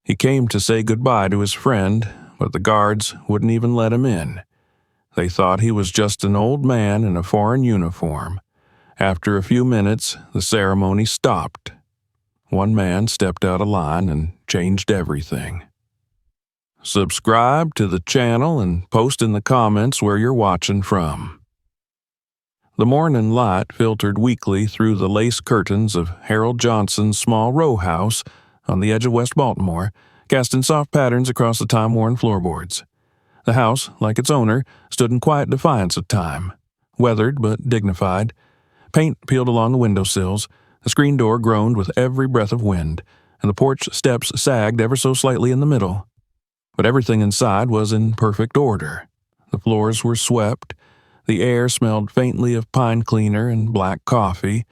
He came to say goodbye to his friend, but the guards wouldn't even let him in. They thought he was just an old man in a foreign uniform. After a few minutes, the ceremony stopped. One man stepped out of line and changed everything. Subscribe to the channel and post in the comments where you're watching from. The morning light filtered weakly through the lace curtains of Harold Johnson's small row house on the edge of West Baltimore, casting soft patterns across the time-worn floorboards. The house, like its owner, stood in quiet defiance of time, weathered but dignified. Paint peeled along the windowsills, the screen door groaned with every breath of wind, and the porch steps sagged ever so slightly in the middle. But everything inside was in perfect order. The floors were swept, the air smelled faintly of pine cleaner and black coffee,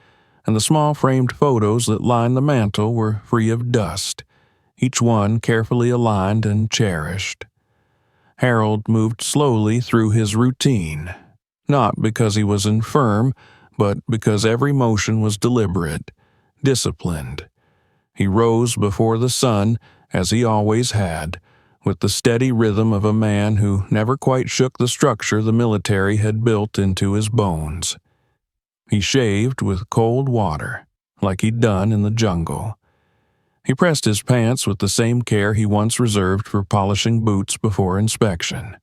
and the small framed photos that lined the mantel were free of dust, each one carefully aligned and cherished. Harold moved slowly through his routine, not because he was infirm, but because every motion was deliberate, disciplined. He rose before the sun, as he always had, with the steady rhythm of a man who never quite shook the structure the military had built into his bones. He shaved with cold water, like he'd done in the jungle. He pressed his pants with the same care he once reserved for polishing boots before inspection.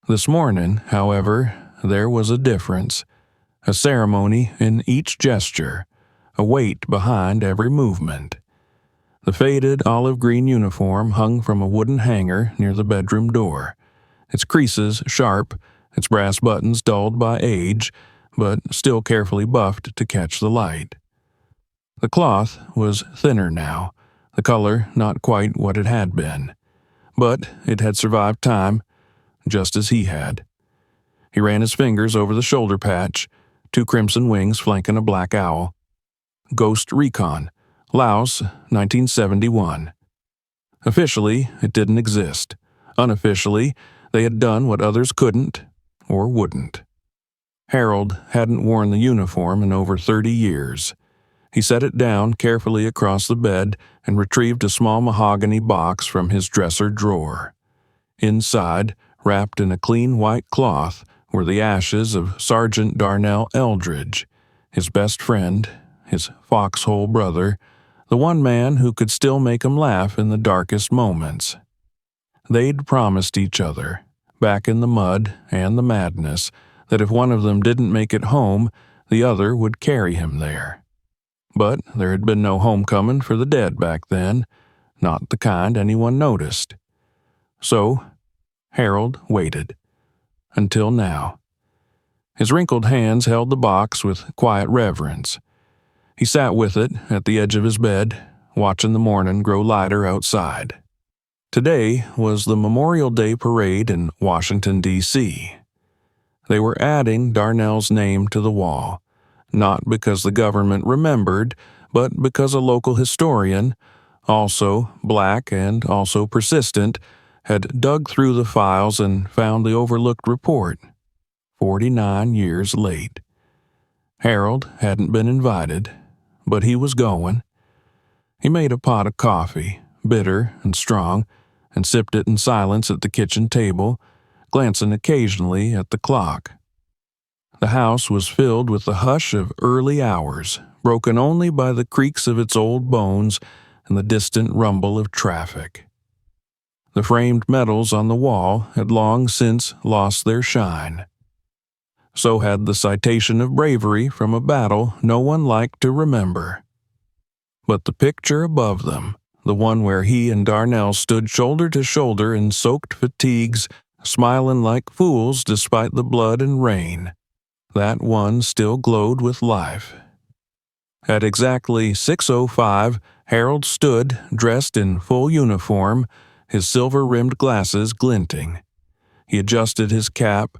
This morning, however, there was a difference, a ceremony in each gesture, a weight behind every movement. The faded olive-green uniform hung from a wooden hanger near the bedroom door, its creases sharp, its brass buttons dulled by age, but still carefully buffed to catch the light. The cloth was thinner now, the color not quite what it had been, but it had survived time, just as he had. He ran his fingers over the shoulder patch, 2 crimson wings flanking a black owl. Ghost Recon, Laos, 1971. Officially, it didn't exist. Unofficially, they had done what others couldn't or wouldn't. Harold hadn't worn the uniform in over 30 years. He set it down carefully across the bed and retrieved a small mahogany box from his dresser drawer. Inside, wrapped in a clean white cloth, were the ashes of Sergeant Darnell Eldridge, his best friend, his foxhole brother, the one man who could still make him laugh in the darkest moments. They'd promised each other, back in the mud and the madness, that if one of them didn't make it home, the other would carry him there. But there had been no homecoming for the dead back then, not the kind anyone noticed. So, Harold waited. Until now. His wrinkled hands held the box with quiet reverence. He sat with it at the edge of his bed, watching the morning grow lighter outside. Today was the Memorial Day parade in Washington, D.C. They were adding Darnell's name to the wall, not because the government remembered, but because a local historian, also black and also persistent, had dug through the files and found the overlooked report, 49 years late. Harold hadn't been invited, but he was going. He made a pot of coffee, bitter and strong, and sipped it in silence at the kitchen table, glancing occasionally at the clock. The house was filled with the hush of early hours, broken only by the creaks of its old bones and the distant rumble of traffic. The framed medals on the wall had long since lost their shine. So had the citation of bravery from a battle no one liked to remember. But the picture above them, the one where he and Darnell stood shoulder to shoulder in soaked fatigues, smiling like fools despite the blood and rain, that one still glowed with life. At exactly 6:05, Harold stood, dressed in full uniform, his silver-rimmed glasses glinting. He adjusted his cap,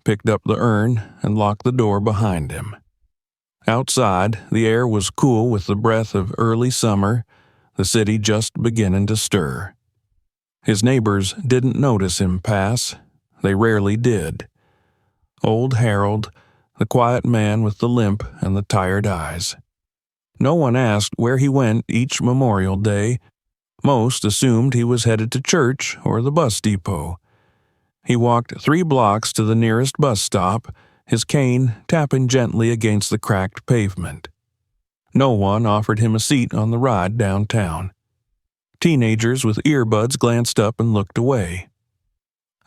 picked up the urn, and locked the door behind him. Outside, the air was cool with the breath of early summer, the city just beginning to stir. His neighbors didn't notice him pass. They rarely did. Old Harold, the quiet man with the limp and the tired eyes. No one asked where he went each Memorial Day, Most assumed he was headed to church or the bus depot. He walked 3 blocks to the nearest bus stop, his cane tapping gently against the cracked pavement. No one offered him a seat on the ride downtown. Teenagers with earbuds glanced up and looked away.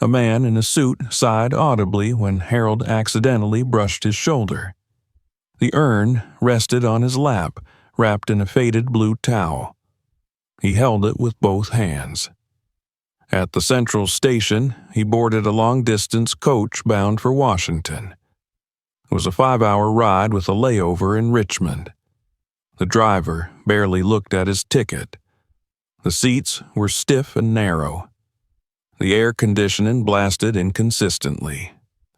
A man in a suit sighed audibly when Harold accidentally brushed his shoulder. The urn rested on his lap, wrapped in a faded blue towel. He held it with both hands. At the Central Station, he boarded a long-distance coach bound for Washington. It was a 5-hour ride with a layover in Richmond. The driver barely looked at his ticket. The seats were stiff and narrow. The air conditioning blasted inconsistently.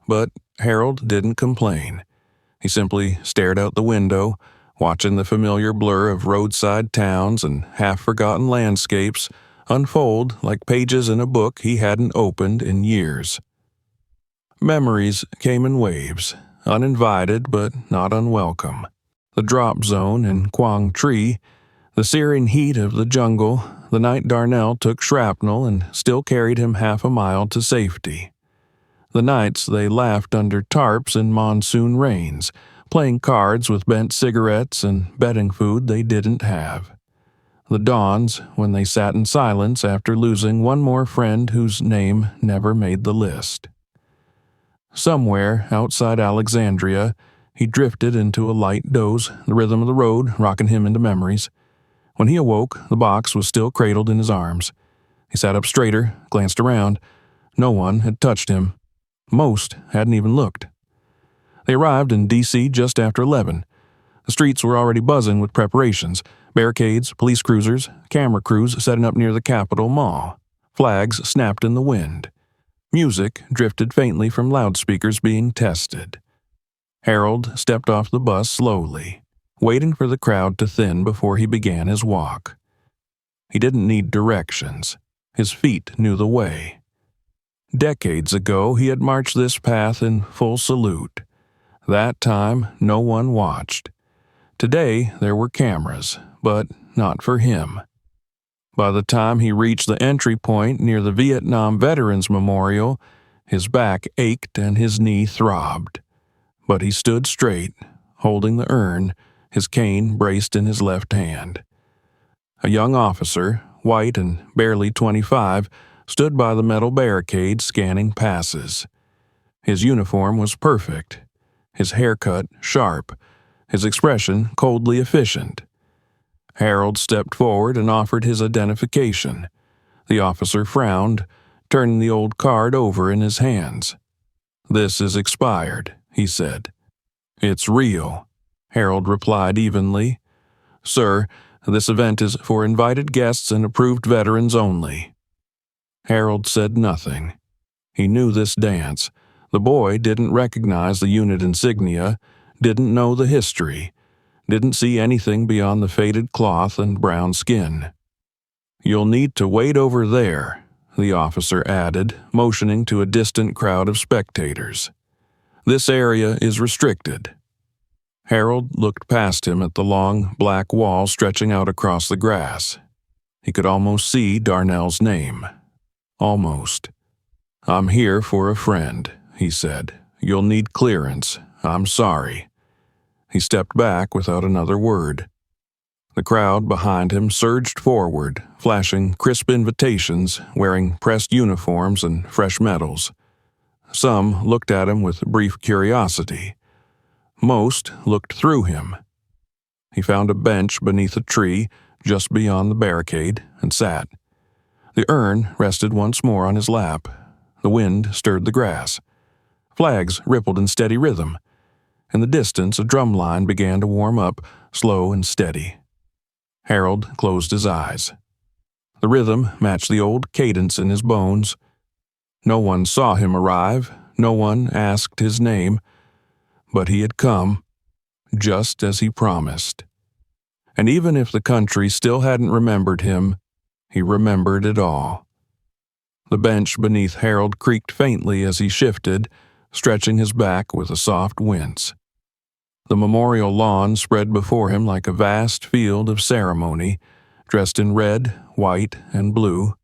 But Harold didn't complain. He simply stared out the window, watching the familiar blur of roadside towns and half-forgotten landscapes unfold like pages in a book he hadn't opened in years. Memories came in waves, uninvited but not unwelcome. The drop zone in Quang Tri, the searing heat of the jungle, the night Darnell took shrapnel and still carried him half a mile to safety. The nights they laughed under tarps in monsoon rains, playing cards with bent cigarettes and betting food they didn't have. The dawns when they sat in silence after losing one more friend whose name never made the list. Somewhere outside Alexandria, he drifted into a light doze, the rhythm of the road rocking him into memories. When he awoke, the box was still cradled in his arms. He sat up straighter, glanced around. No one had touched him. Most hadn't even looked. They arrived in D.C. just after 11. The streets were already buzzing with preparations. Barricades, police cruisers, camera crews setting up near the Capitol Mall. Flags snapped in the wind. Music drifted faintly from loudspeakers being tested. Harold stepped off the bus slowly, waiting for the crowd to thin before he began his walk. He didn't need directions. His feet knew the way. Decades ago, he had marched this path in full salute. That time, no one watched. Today, there were cameras, but not for him. By the time he reached the entry point near the Vietnam Veterans Memorial, his back ached and his knee throbbed. But he stood straight, holding the urn, his cane braced in his left hand. A young officer, white and barely 25, stood by the metal barricade scanning passes. His uniform was perfect, his haircut sharp, his expression coldly efficient. Harold stepped forward and offered his identification. The officer frowned, turning the old card over in his hands. "This is expired," he said. "It's real," Harold replied evenly. "Sir, this event is for invited guests and approved veterans only." Harold said nothing. He knew this dance. The boy didn't recognize the unit insignia, didn't know the history, didn't see anything beyond the faded cloth and brown skin. "You'll need to wait over there," the officer added, motioning to a distant crowd of spectators. "This area is restricted." Harold looked past him at the long, black wall stretching out across the grass. He could almost see Darnell's name. Almost. "I'm here for a friend," he said. "You'll need clearance. I'm sorry." He stepped back without another word. The crowd behind him surged forward, flashing crisp invitations, wearing pressed uniforms and fresh medals. Some looked at him with brief curiosity. Most looked through him. He found a bench beneath a tree just beyond the barricade and sat. The urn rested once more on his lap. The wind stirred the grass. Flags rippled in steady rhythm. In the distance, a drum line began to warm up, slow and steady. Harold closed his eyes. The rhythm matched the old cadence in his bones. No one saw him arrive, no one asked his name, but he had come, just as he promised. And even if the country still hadn't remembered him, he remembered it all. The bench beneath Harold creaked faintly as he shifted, stretching his back with a soft wince. The memorial lawn spread before him like a vast field of ceremony, dressed in red, white, and blue.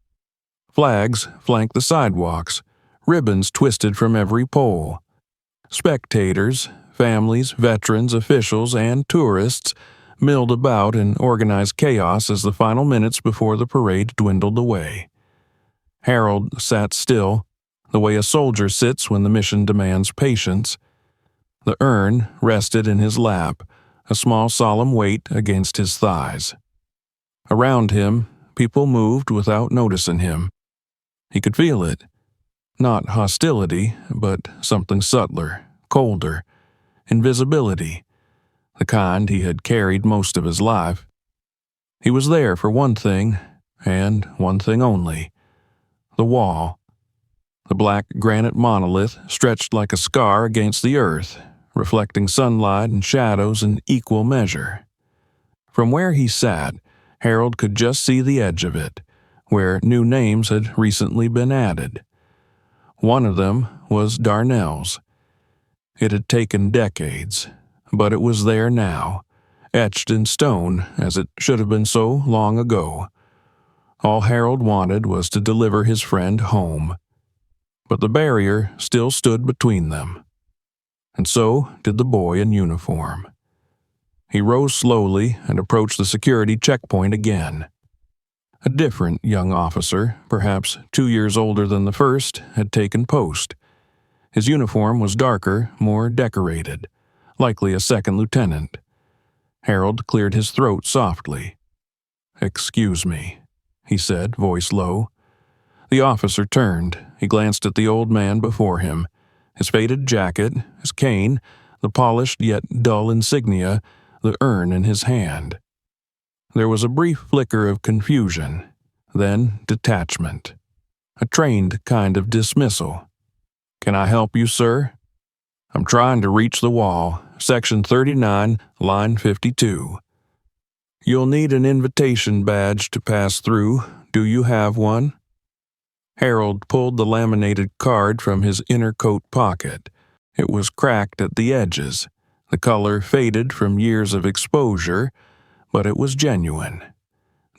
Flags flanked the sidewalks, ribbons twisted from every pole. Spectators, families, veterans, officials, and tourists milled about in organized chaos as the final minutes before the parade dwindled away. Harold sat still, the way a soldier sits when the mission demands patience. The urn rested in his lap, a small solemn weight against his thighs. Around him, people moved without noticing him. He could feel it. Not hostility, but something subtler, colder. Invisibility. The kind he had carried most of his life. He was there for one thing, and one thing only. The wall. The black granite monolith stretched like a scar against the earth, reflecting sunlight and shadows in equal measure. From where he sat, Harold could just see the edge of it, where new names had recently been added. One of them was Darnell's. It had taken decades, but it was there now, etched in stone as it should have been so long ago. All Harold wanted was to deliver his friend home. But the barrier still stood between them. And so did the boy in uniform. He rose slowly and approached the security checkpoint again. A different young officer, perhaps 2 years older than the first, had taken post. His uniform was darker, more decorated, likely a second lieutenant. Harold cleared his throat softly. "Excuse me," he said, voice low. The officer turned. He glanced at the old man before him, his faded jacket, his cane, the polished yet dull insignia, the urn in his hand. There was a brief flicker of confusion, then detachment, a trained kind of dismissal. "Can I help you, sir?" "I'm trying to reach the wall, section 39, line 52. "You'll need an invitation badge to pass through. Do you have one?" Harold pulled the laminated card from his inner coat pocket. It was cracked at the edges, the color faded from years of exposure, but it was genuine.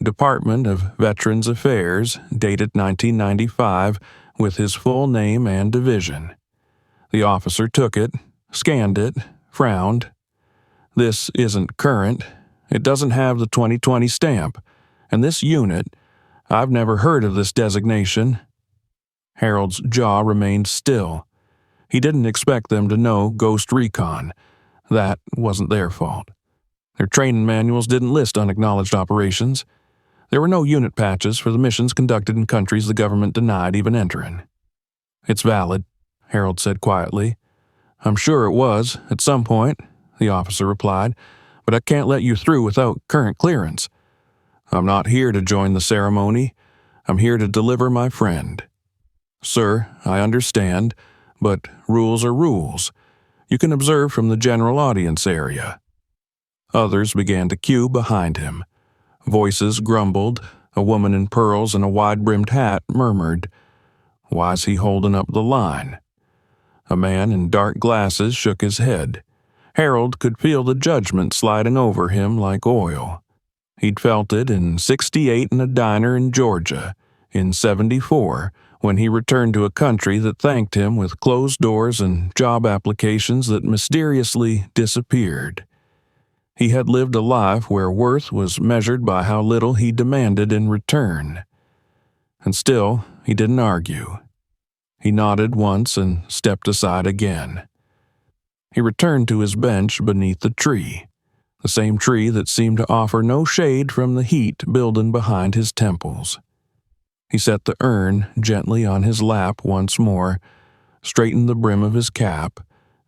Department of Veterans Affairs, dated 1995, with his full name and division. The officer took it, scanned it, frowned. "This isn't current. It doesn't have the 2020 stamp. And this unit, I've never heard of this designation." Harold's jaw remained still. He didn't expect them to know Ghost Recon. That wasn't their fault. Their training manuals didn't list unacknowledged operations. There were no unit patches for the missions conducted in countries the government denied even entering. "It's valid," Harold said quietly. "I'm sure it was, at some point," the officer replied, "but I can't let you through without current clearance. I'm not here to join the ceremony. I'm here to deliver my friend." "Sir, I understand, but rules are rules. You can observe from the general audience area." Others began to queue behind him. Voices grumbled. A woman in pearls and a wide-brimmed hat murmured, "Why's he holding up the line?" A man in dark glasses shook his head. Harold could feel the judgment sliding over him like oil. He'd felt it in '68 in a diner in Georgia, in '74, when he returned to a country that thanked him with closed doors and job applications that mysteriously disappeared. He had lived a life where worth was measured by how little he demanded in return. And still, he didn't argue. He nodded once and stepped aside again. He returned to his bench beneath the tree, the same tree that seemed to offer no shade from the heat building behind his temples. He set the urn gently on his lap once more, straightened the brim of his cap,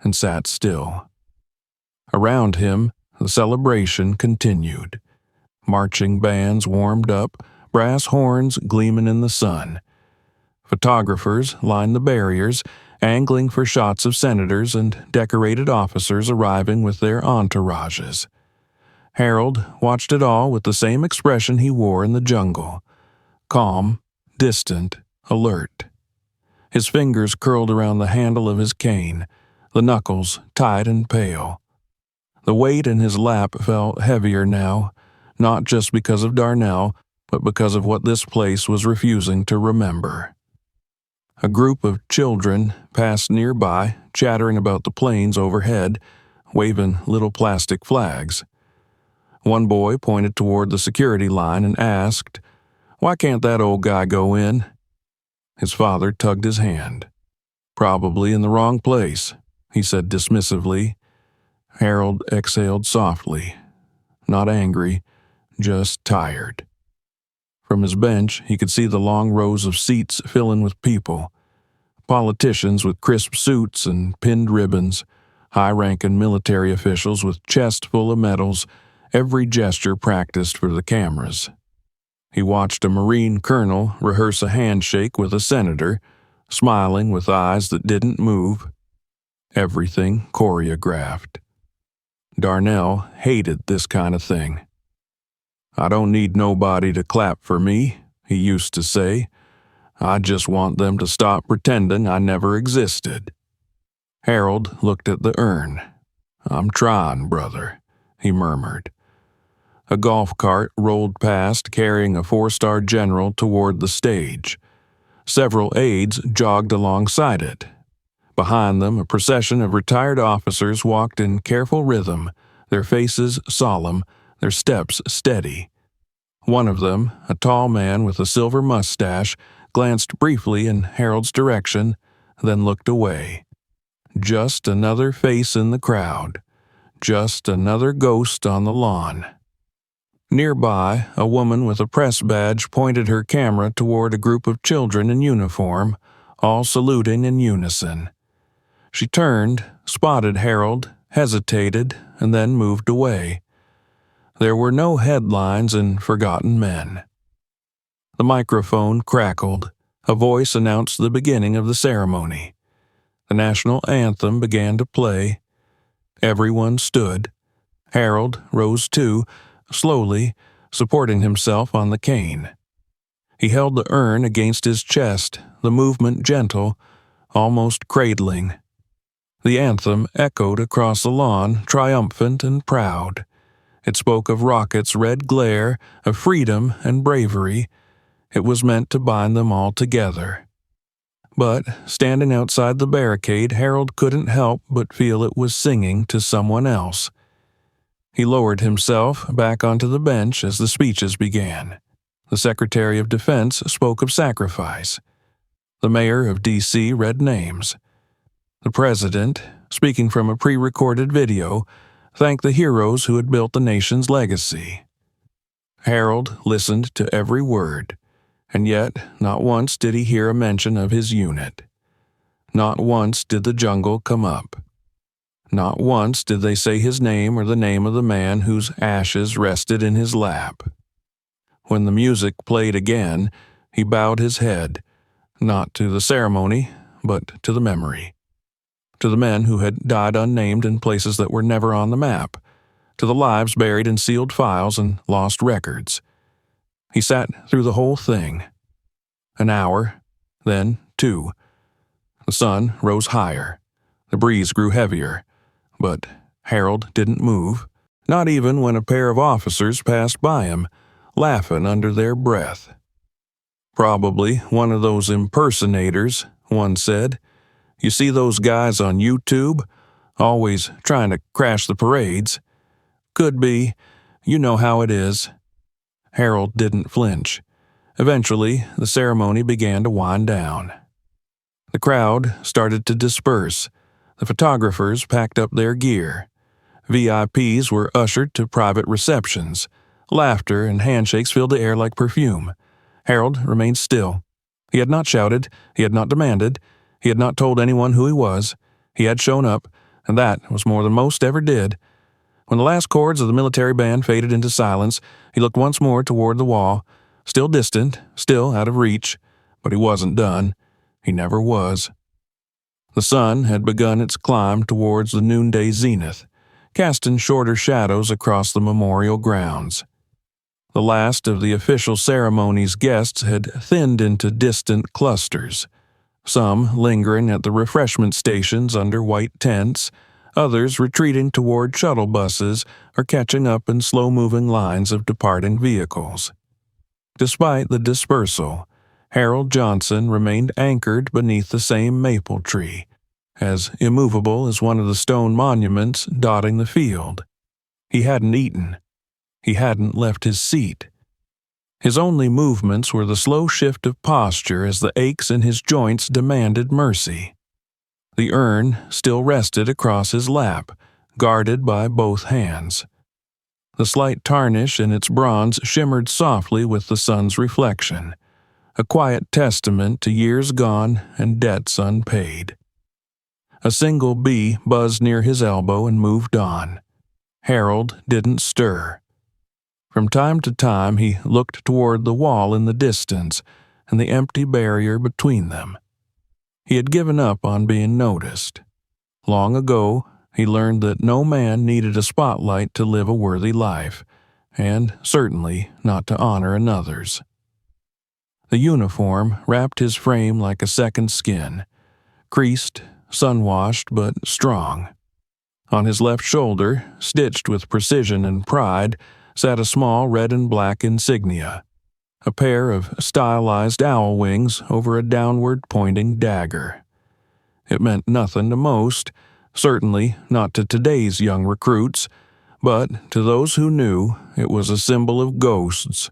and sat still. Around him, the celebration continued. Marching bands warmed up, brass horns gleaming in the sun. Photographers lined the barriers, angling for shots of senators and decorated officers arriving with their entourages. Harold watched it all with the same expression he wore in the jungle. Calm, distant, alert. His fingers curled around the handle of his cane, the knuckles tight and pale. The weight in his lap felt heavier now, not just because of Darnell, but because of what this place was refusing to remember. A group of children passed nearby, chattering about the planes overhead, waving little plastic flags. One boy pointed toward the security line and asked, "Why can't that old guy go in?" His father tugged his hand. "Probably in the wrong place," he said dismissively. Harold exhaled softly, not angry, just tired. From his bench, he could see the long rows of seats filling with people. Politicians with crisp suits and pinned ribbons, high-ranking military officials with chests full of medals, every gesture practiced for the cameras. He watched a Marine colonel rehearse a handshake with a senator, smiling with eyes that didn't move. Everything choreographed. Darnell hated this kind of thing. "I don't need nobody to clap for me," he used to say. "I just want them to stop pretending I never existed." Harold looked at the urn. "I'm trying, brother," he murmured. A golf cart rolled past carrying a 4-star general toward the stage. Several aides jogged alongside it. Behind them, a procession of retired officers walked in careful rhythm, their faces solemn, their steps steady. One of them, a tall man with a silver mustache, glanced briefly in Harold's direction, then looked away. Just another face in the crowd. Just another ghost on the lawn. Nearby, a woman with a press badge pointed her camera toward a group of children in uniform, all saluting in unison. She turned, spotted Harold, hesitated, and then moved away. There were no headlines in Forgotten Men. The microphone crackled. A voice announced the beginning of the ceremony. The national anthem began to play. Everyone stood. Harold rose too, slowly, supporting himself on the cane. He held the urn against his chest, the movement gentle, almost cradling. The anthem echoed across the lawn, triumphant and proud. It spoke of rockets' red glare, of freedom and bravery. It was meant to bind them all together. But, standing outside the barricade, Harold couldn't help but feel it was singing to someone else. He lowered himself back onto the bench as the speeches began. The Secretary of Defense spoke of sacrifice. The mayor of D.C. read names. The president, speaking from a pre-recorded video, thanked the heroes who had built the nation's legacy. Harold listened to every word, and yet not once did he hear a mention of his unit. Not once did the jungle come up. Not once did they say his name or the name of the man whose ashes rested in his lap. When the music played again, he bowed his head, not to the ceremony, but to the memory. To the men who had died unnamed in places that were never on the map. To the lives buried in sealed files and lost records. He sat through the whole thing. An hour, then 2. The sun rose higher. The breeze grew heavier. But Harold didn't move, not even when a pair of officers passed by him, laughing under their breath. "Probably one of those impersonators," one said. "You see those guys on YouTube, always trying to crash the parades? Could be. You know how it is." Harold didn't flinch. Eventually, the ceremony began to wind down. The crowd started to disperse. The photographers packed up their gear. VIPs were ushered to private receptions. Laughter and handshakes filled the air like perfume. Harold remained still. He had not shouted. He had not demanded. He had not told anyone who he was. He had shown up, and that was more than most ever did. When the last chords of the military band faded into silence, he looked once more toward the wall, still distant, still out of reach, but he wasn't done. He never was. The sun had begun its climb towards the noonday zenith, casting shorter shadows across the memorial grounds. The last of the official ceremony's guests had thinned into distant clusters, some lingering at the refreshment stations under white tents, others retreating toward shuttle buses or catching up in slow-moving lines of departing vehicles. Despite the dispersal, Harold Johnson remained anchored beneath the same maple tree, as immovable as one of the stone monuments dotting the field. He hadn't eaten. He hadn't left his seat. His only movements were the slow shift of posture as the aches in his joints demanded mercy. The urn still rested across his lap, guarded by both hands. The slight tarnish in its bronze shimmered softly with the sun's reflection, a quiet testament to years gone and debts unpaid. A single bee buzzed near his elbow and moved on. Harold didn't stir. From time to time he looked toward the wall in the distance and the empty barrier between them. He had given up on being noticed. Long ago, he learned that no man needed a spotlight to live a worthy life, and certainly not to honor another's. The uniform wrapped his frame like a second skin, creased, sun-washed, but strong. On his left shoulder, stitched with precision and pride, sat a small red and black insignia, a pair of stylized owl wings over a downward-pointing dagger. It meant nothing to most, certainly not to today's young recruits, but to those who knew, it was a symbol of ghosts,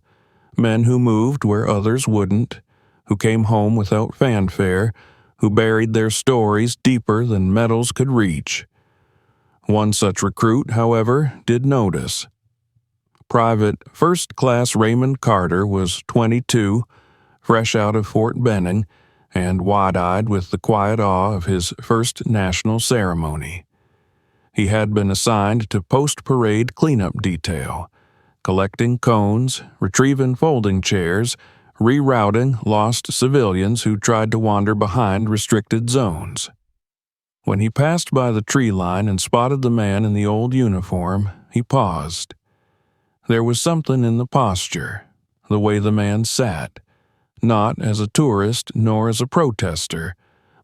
men who moved where others wouldn't, who came home without fanfare, who buried their stories deeper than metals could reach. One such recruit, however, did notice. Private First Class Raymond Carter was 22, fresh out of Fort Benning, and wide-eyed with the quiet awe of his first national ceremony. He had been assigned to post-parade cleanup detail, collecting cones, retrieving folding chairs, rerouting lost civilians who tried to wander behind restricted zones. When he passed by the tree line and spotted the man in the old uniform, he paused. There was something in the posture, the way the man sat, not as a tourist nor as a protester,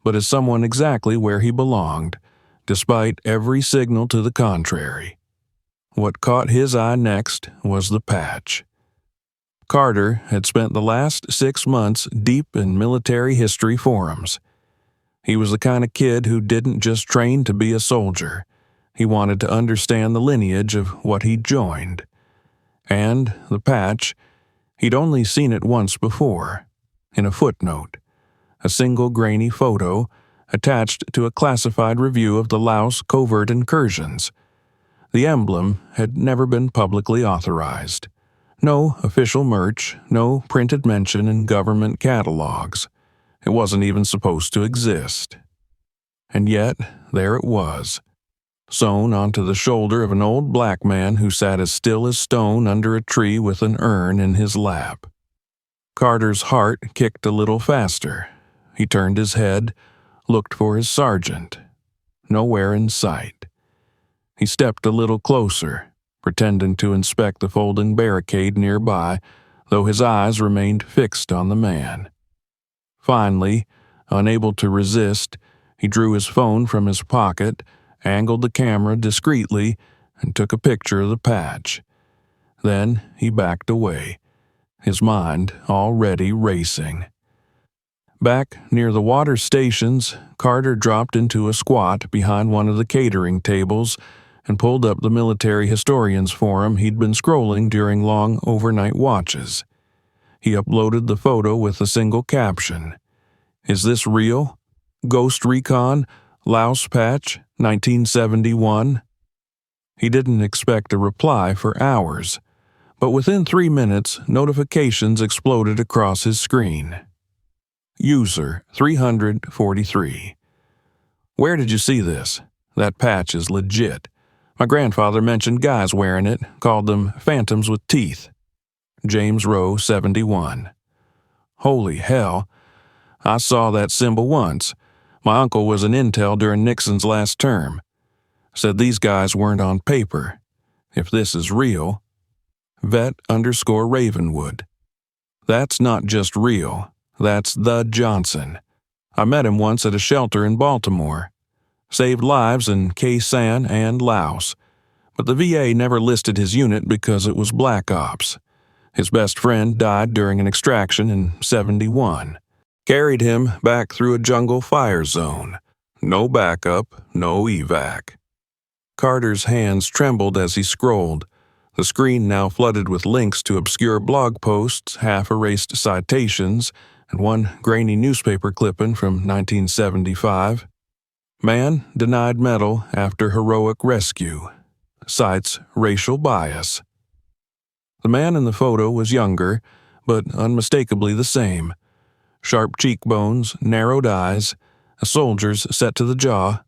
but as someone exactly where he belonged, despite every signal to the contrary. What caught his eye next was the patch. Carter had spent the last 6 months deep in military history forums. He was the kind of kid who didn't just train to be a soldier. He wanted to understand the lineage of what he'd joined. And the patch, he'd only seen it once before, in a footnote, a single grainy photo attached to a classified review of the Laos covert incursions. The emblem had never been publicly authorized. No official merch, no printed mention in government catalogs. It wasn't even supposed to exist. And yet, there it was, sewn onto the shoulder of an old black man who sat as still as stone under a tree with an urn in his lap. Carter's heart kicked a little faster. He turned his head, looked for his sergeant. Nowhere in sight. He stepped a little closer, pretending to inspect the folding barricade nearby, though his eyes remained fixed on the man. Finally, unable to resist, he drew his phone from his pocket, angled the camera discreetly, and took a picture of the patch. Then he backed away, his mind already racing. Back near the water stations, Carter dropped into a squat behind one of the catering tables and pulled up the military historians forum he'd been scrolling during long overnight watches. He uploaded the photo with a single caption. "Is this real? Ghost Recon, Laos Patch, 1971? He didn't expect a reply for hours, but within 3 minutes, notifications exploded across his screen. User 343. Where did you see this? That patch is legit. My grandfather mentioned guys wearing it, called them phantoms with teeth. James Rowe, 71. Holy hell. I saw that symbol once. My uncle was in intel during Nixon's last term. Said these guys weren't on paper. If this is real. Vet_Ravenwood. That's not just real. That's the Johnson. I met him once at a shelter in Baltimore. Saved lives in Khe Sanh and Laos. But the VA never listed his unit because it was Black Ops. His best friend died during an extraction in '71. Carried him back through a jungle fire zone. No backup, no evac. Carter's hands trembled as he scrolled, the screen now flooded with links to obscure blog posts, half-erased citations, and one grainy newspaper clipping from 1975. Man denied medal after heroic rescue. Cites racial bias. The man in the photo was younger, but unmistakably the same. Sharp cheekbones, narrowed eyes, a soldier's set to the jaw.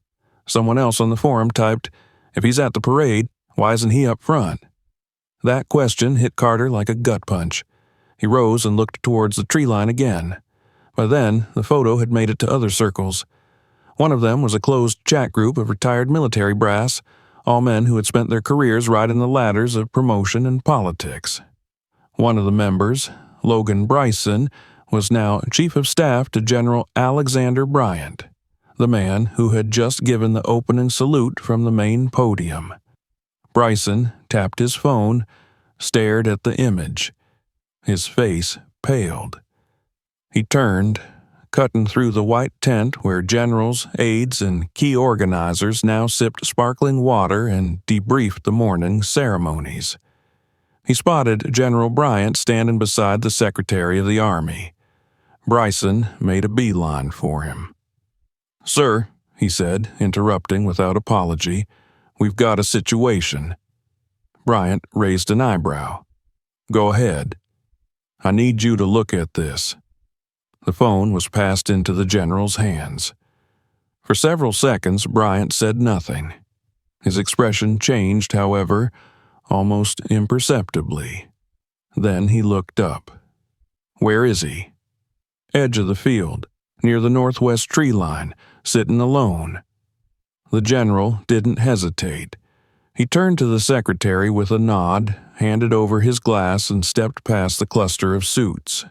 Someone else on the forum typed, "If he's at the parade, why isn't he up front?" That question hit Carter like a gut punch. He rose and looked towards the tree line again. By then, the photo had made it to other circles. One of them was a closed chat group of retired military brass, all men who had spent their careers riding the ladders of promotion and politics. One of the members, Logan Bryson, was now Chief of Staff to General Alexander Bryant, the man who had just given the opening salute from the main podium. Bryson tapped his phone, stared at the image. His face paled. He turned, cutting through the white tent where generals, aides, and key organizers now sipped sparkling water and debriefed the morning ceremonies. He spotted General Bryant standing beside the Secretary of the Army. Bryson made a beeline for him. "Sir," he said, interrupting without apology, "we've got a situation." Bryant raised an eyebrow. "Go ahead." "I need you to look at this." The phone was passed into the general's hands. For several seconds, Bryant said nothing. His expression changed, however, almost imperceptibly. Then he looked up. "Where is he?" "Edge of the field, near the northwest tree line, sitting alone." The general didn't hesitate. He turned to the secretary with a nod, handed over his glass, and stepped past the cluster of suits.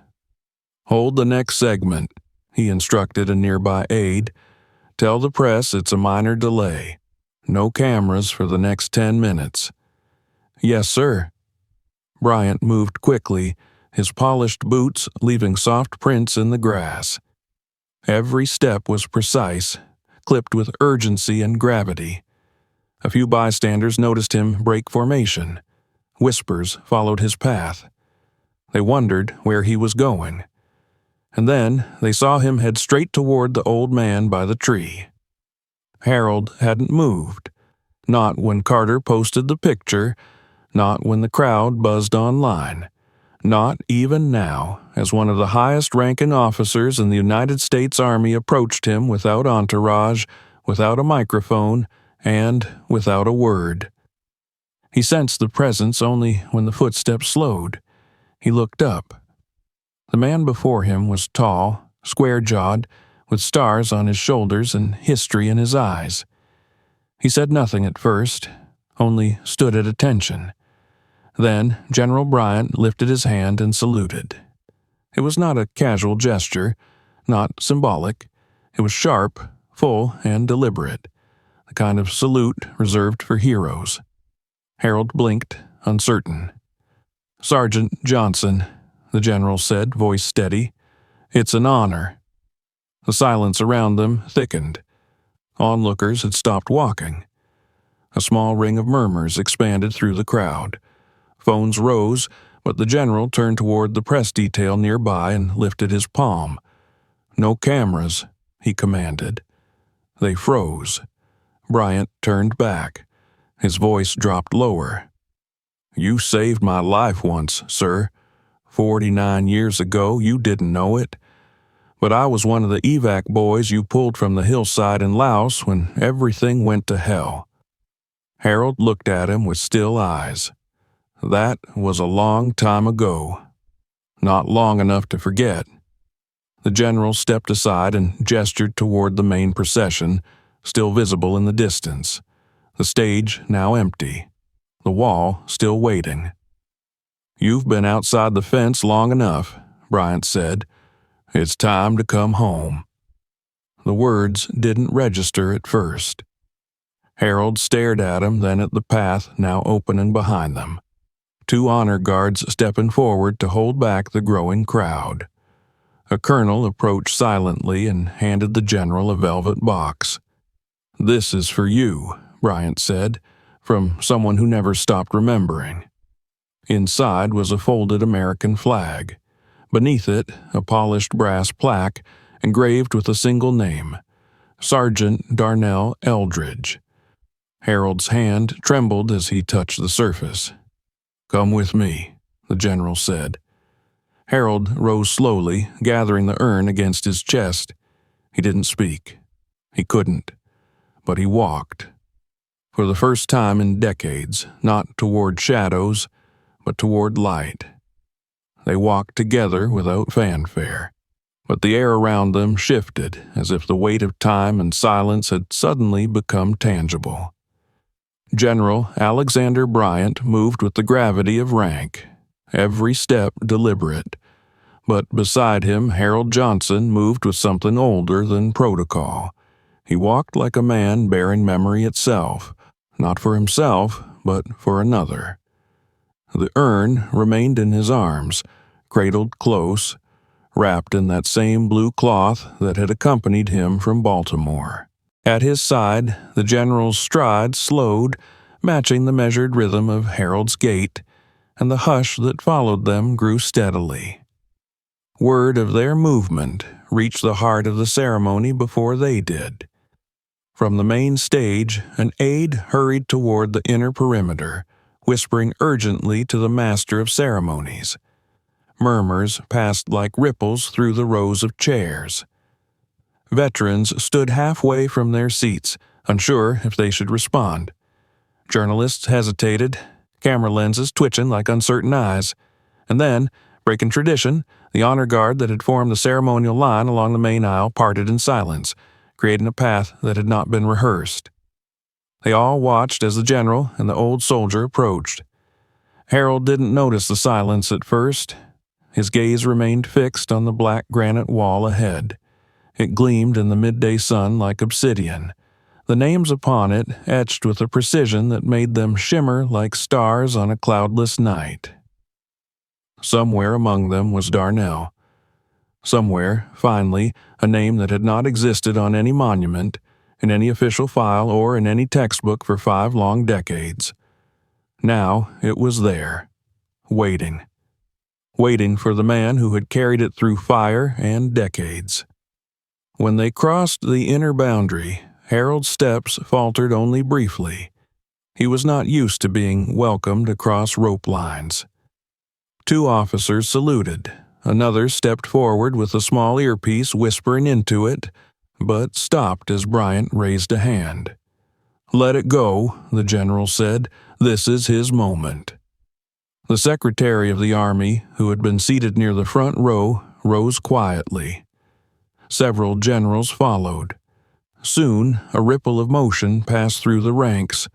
"Hold the next segment," he instructed a nearby aide. "Tell the press it's a minor delay. No cameras for the next 10 minutes. "Yes, sir." Bryant moved quickly, his polished boots leaving soft prints in the grass. Every step was precise, clipped with urgency and gravity. A few bystanders noticed him break formation. Whispers followed his path. They wondered where he was going. And then they saw him head straight toward the old man by the tree. Harold hadn't moved. Not when Carter posted the picture, not when the crowd buzzed online. Not even now, as one of the highest-ranking officers in the United States Army approached him without entourage, without a microphone, and without a word. He sensed the presence only when the footsteps slowed. He looked up. The man before him was tall, square-jawed, with stars on his shoulders and history in his eyes. He said nothing at first, only stood at attention. Then General Bryant lifted his hand and saluted. It was not a casual gesture, not symbolic. It was sharp, full, and deliberate, the kind of salute reserved for heroes. Harold blinked, uncertain. "Sergeant Johnson," the general said, voice steady. "It's an honor." The silence around them thickened. Onlookers had stopped walking. A small ring of murmurs expanded through the crowd. Phones rose, but the general turned toward the press detail nearby and lifted his palm. "No cameras," he commanded. They froze. Bryant turned back. His voice dropped lower. "You saved my life once, sir. 49 years ago, you didn't know it. But I was one of the evac boys you pulled from the hillside in Laos when everything went to hell." Harold looked at him with still eyes. "That was a long time ago. Not long enough to forget." The general stepped aside and gestured toward the main procession, still visible in the distance. The stage now empty. The wall still waiting. "You've been outside the fence long enough," Bryant said. "It's time to come home." The words didn't register at first. Harold stared at him, then at the path now opening behind them. 2 honor guards stepping forward to hold back the growing crowd. A colonel approached silently and handed the general a velvet box. "This is for you," Bryant said, from someone who never stopped remembering. Inside was a folded American flag. Beneath it, a polished brass plaque engraved with a single name, Sergeant Darnell Eldridge. Harold's hand trembled as he touched the surface. "Come with me," the general said. Harold rose slowly, gathering the urn against his chest. He didn't speak. He couldn't. But he walked. For the first time in decades, not toward shadows, but toward light. They walked together without fanfare, but the air around them shifted as if the weight of time and silence had suddenly become tangible. General Alexander Bryant moved with the gravity of rank, every step deliberate, but beside him Harold Johnson moved with something older than protocol. He walked like a man bearing memory itself, not for himself, but for another. The urn remained in his arms, cradled close, wrapped in that same blue cloth that had accompanied him from Baltimore. At his side, the general's stride slowed, matching the measured rhythm of Harold's gait, and the hush that followed them grew steadily. Word of their movement reached the heart of the ceremony before they did. From the main stage, an aide hurried toward the inner perimeter, whispering urgently to the master of ceremonies. Murmurs passed like ripples through the rows of chairs. Veterans stood halfway from their seats, unsure if they should respond. Journalists hesitated, camera lenses twitching like uncertain eyes. And then, breaking tradition, the honor guard that had formed the ceremonial line along the main aisle parted in silence, creating a path that had not been rehearsed. They all watched as the general and the old soldier approached. Harold didn't notice the silence at first. His gaze remained fixed on the black granite wall ahead. It gleamed in the midday sun like obsidian, the names upon it etched with a precision that made them shimmer like stars on a cloudless night. Somewhere among them was Darnell. Somewhere, finally, a name that had not existed on any monument, in any official file, or in any textbook for 5 long decades. Now it was there, waiting for the man who had carried it through fire and decades. When they crossed the inner boundary, Harold's steps faltered only briefly. He was not used to being welcomed across rope lines. 2 officers saluted. Another stepped forward with a small earpiece whispering into it, but stopped as Bryant raised a hand. "Let it go," the general said. "This is his moment." The Secretary of the Army, who had been seated near the front row, rose quietly. Several generals followed. Soon, a ripple of motion passed through the ranks.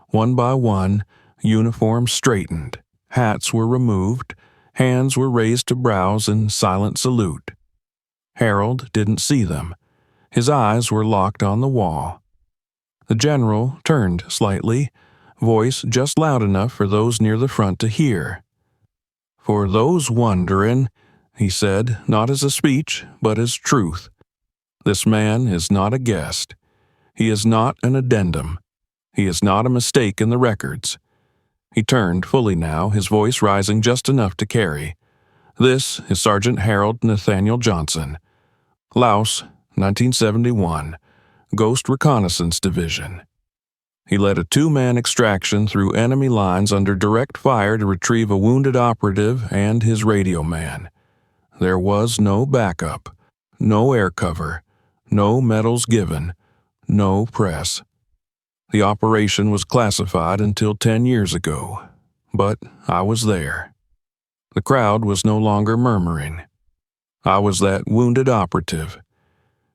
One by one, uniforms straightened, hats were removed, hands were raised to brows in silent salute. Harold didn't see them. His eyes were locked on the wall. The general turned slightly, voice just loud enough for those near the front to hear. "For those wondering," he said, not as a speech, but as truth, "this man is not a guest. He is not an addendum. He is not a mistake in the records." He turned fully now, his voice rising just enough to carry. "This is Sergeant Harold Nathaniel Johnson, Laos, 1971, Ghost Reconnaissance Division." He led a 2-man extraction through enemy lines under direct fire to retrieve a wounded operative and his radio man. There was no backup, no air cover, no medals given, no press. The operation was classified until 10 years ago, but I was there. The crowd was no longer murmuring. I was that wounded operative.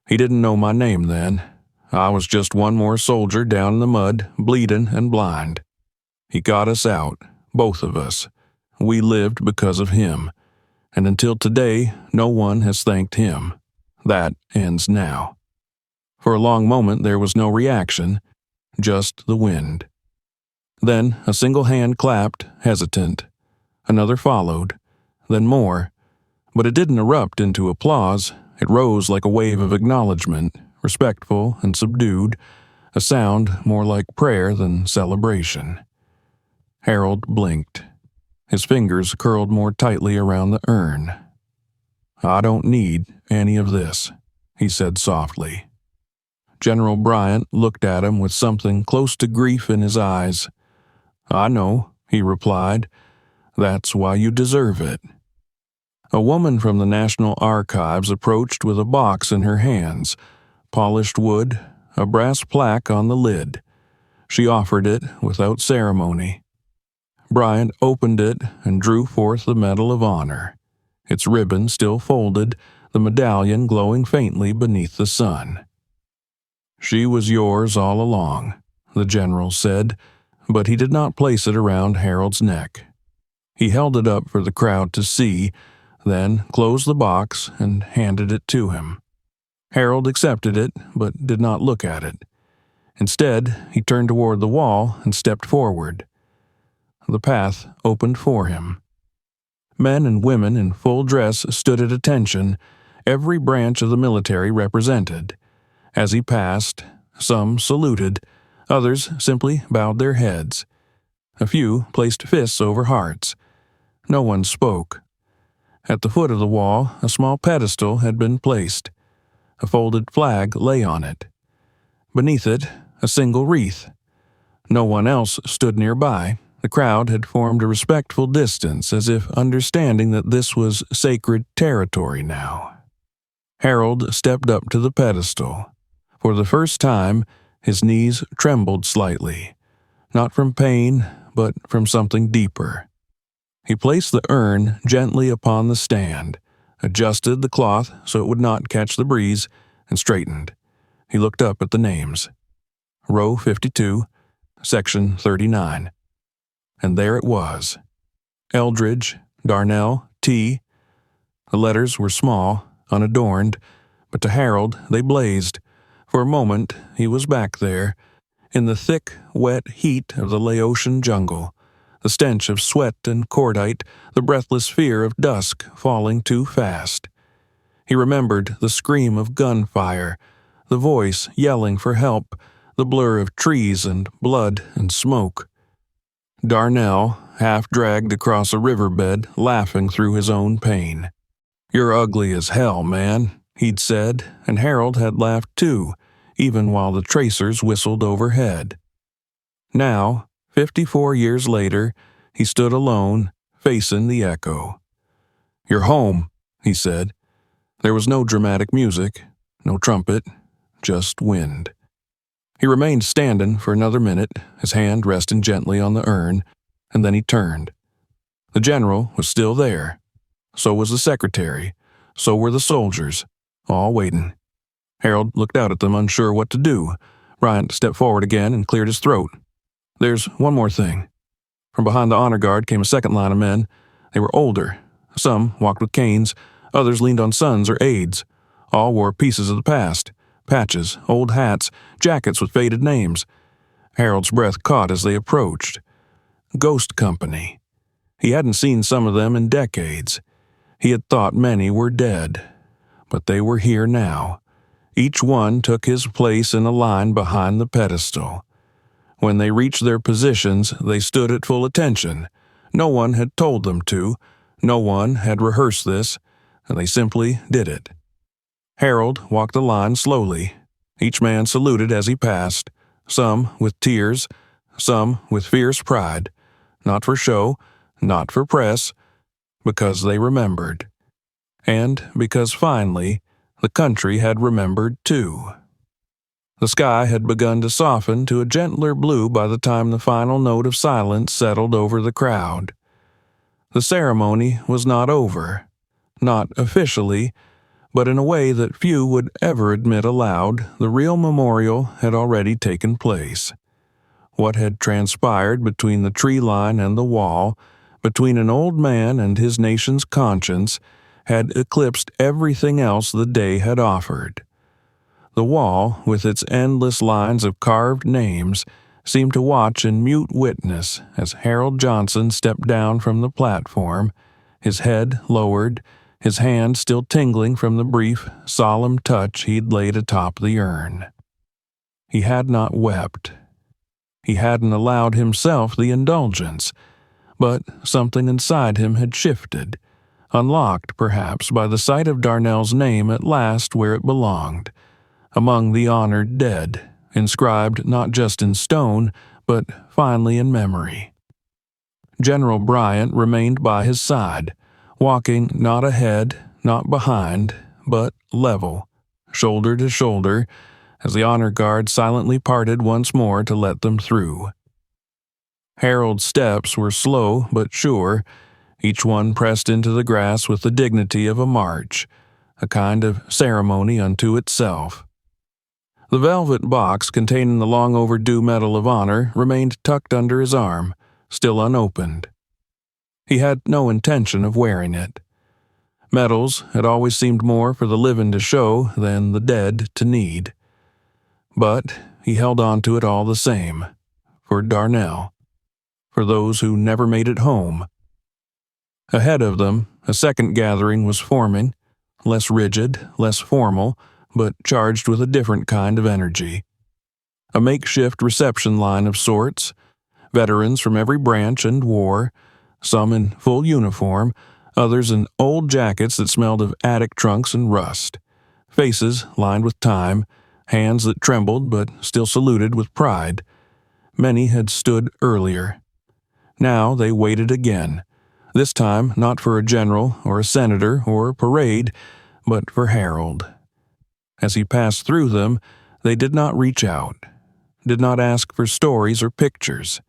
He didn't know my name then. I was just one more soldier down in the mud, bleeding and blind. He got us out, both of us. We lived because of him, and until today, no one has thanked him. That ends now. For a long moment there was no reaction. just the wind. Then a single hand clapped, hesitant. Another followed, then more, but it didn't erupt into applause. It rose like a wave of acknowledgement, respectful and subdued, a sound more like prayer than celebration. Harold blinked. His fingers curled more tightly around the urn. "I don't need any of this," he said softly. General Bryant looked at him with something close to grief in his eyes. "I know," he replied. "That's why you deserve it." A woman from the National Archives approached with a box in her hands, polished wood, a brass plaque on the lid. She offered it without ceremony. Bryant opened it and drew forth the Medal of Honor, its ribbon still folded, the medallion glowing faintly beneath the sun. "She was yours all along," the general said, but he did not place it around Harold's neck. He held it up for the crowd to see, then closed the box and handed it to him. Harold accepted it, but did not look at it. Instead, he turned toward the wall and stepped forward. The path opened for him. Men and women in full dress stood at attention, every branch of the military represented. As he passed, some saluted, others simply bowed their heads. A few placed fists over hearts. No one spoke. At the foot of the wall, a small pedestal had been placed. A folded flag lay on it. Beneath it, a single wreath. No one else stood nearby. The crowd had formed a respectful distance, as if understanding that this was sacred territory now. Harold stepped up to the pedestal. For the first time, his knees trembled slightly, not from pain, but from something deeper. He placed the urn gently upon the stand, adjusted the cloth so it would not catch the breeze, and straightened. He looked up at the names. Row 52, Section 39. And there it was. Eldridge, Darnell, T. The letters were small, unadorned, but to Harold they blazed. For a moment he was back there, in the thick, wet heat of the Laotian jungle, the stench of sweat and cordite, the breathless fear of dusk falling too fast. He remembered the scream of gunfire, the voice yelling for help, the blur of trees and blood and smoke. Darnell, half dragged across a riverbed, laughing through his own pain. "You're ugly as hell, man," he'd said, and Harold had laughed too, even while the tracers whistled overhead. Now, 54 years later, he stood alone, facing the echo. "You're home," he said. There was no dramatic music, no trumpet, just wind. He remained standing for another minute, his hand resting gently on the urn, and then he turned. The general was still there. So was the secretary. So were the soldiers, all waiting. Harold looked out at them, unsure what to do. Bryant stepped forward again and cleared his throat. "There's one more thing." From behind the honor guard came a second line of men. They were older. Some walked with canes, others leaned on sons or aides. All wore pieces of the past, patches, old hats, jackets with faded names. Harold's breath caught as they approached. Ghost company. He hadn't seen some of them in decades. He had thought many were dead, but they were here now. Each one took his place in a line behind the pedestal. When they reached their positions, they stood at full attention. No one had told them to. No one had rehearsed this, and they simply did it. Harold walked the line slowly. Each man saluted as he passed, some with tears, some with fierce pride, not for show, not for press, because they remembered. And because finally, the country had remembered too. The sky had begun to soften to a gentler blue by the time the final note of silence settled over the crowd. The ceremony was not over, not officially, but in a way that few would ever admit aloud, the real memorial had already taken place. What had transpired between the tree line and the wall, between an old man and his nation's conscience, had eclipsed everything else the day had offered. The wall, with its endless lines of carved names, seemed to watch in mute witness as Harold Johnson stepped down from the platform, his head lowered, his hand still tingling from the brief, solemn touch he'd laid atop the urn. He had not wept. He hadn't allowed himself the indulgence, but something inside him had shifted, unlocked perhaps by the sight of Darnell's name at last where it belonged, among the honored dead, inscribed not just in stone, but finally in memory. General Bryant remained by his side, walking not ahead, not behind, but level, shoulder to shoulder, as the honor guard silently parted once more to let them through. Harold's steps were slow but sure, each one pressed into the grass with the dignity of a march, a kind of ceremony unto itself. The velvet box containing the long-overdue Medal of Honor remained tucked under his arm, still unopened. He had no intention of wearing it. Medals had always seemed more for the living to show than the dead to need. But he held on to it all the same, for Darnell, for those who never made it home. Ahead of them, a second gathering was forming, less rigid, less formal, but charged with a different kind of energy. A makeshift reception line of sorts, veterans from every branch and war, some in full uniform, others in old jackets that smelled of attic trunks and rust, faces lined with time, hands that trembled but still saluted with pride. Many had stood earlier. Now they waited again, this time not for a general or a senator or a parade, but for Harold. As he passed through them, they did not reach out, did not ask for stories or pictures.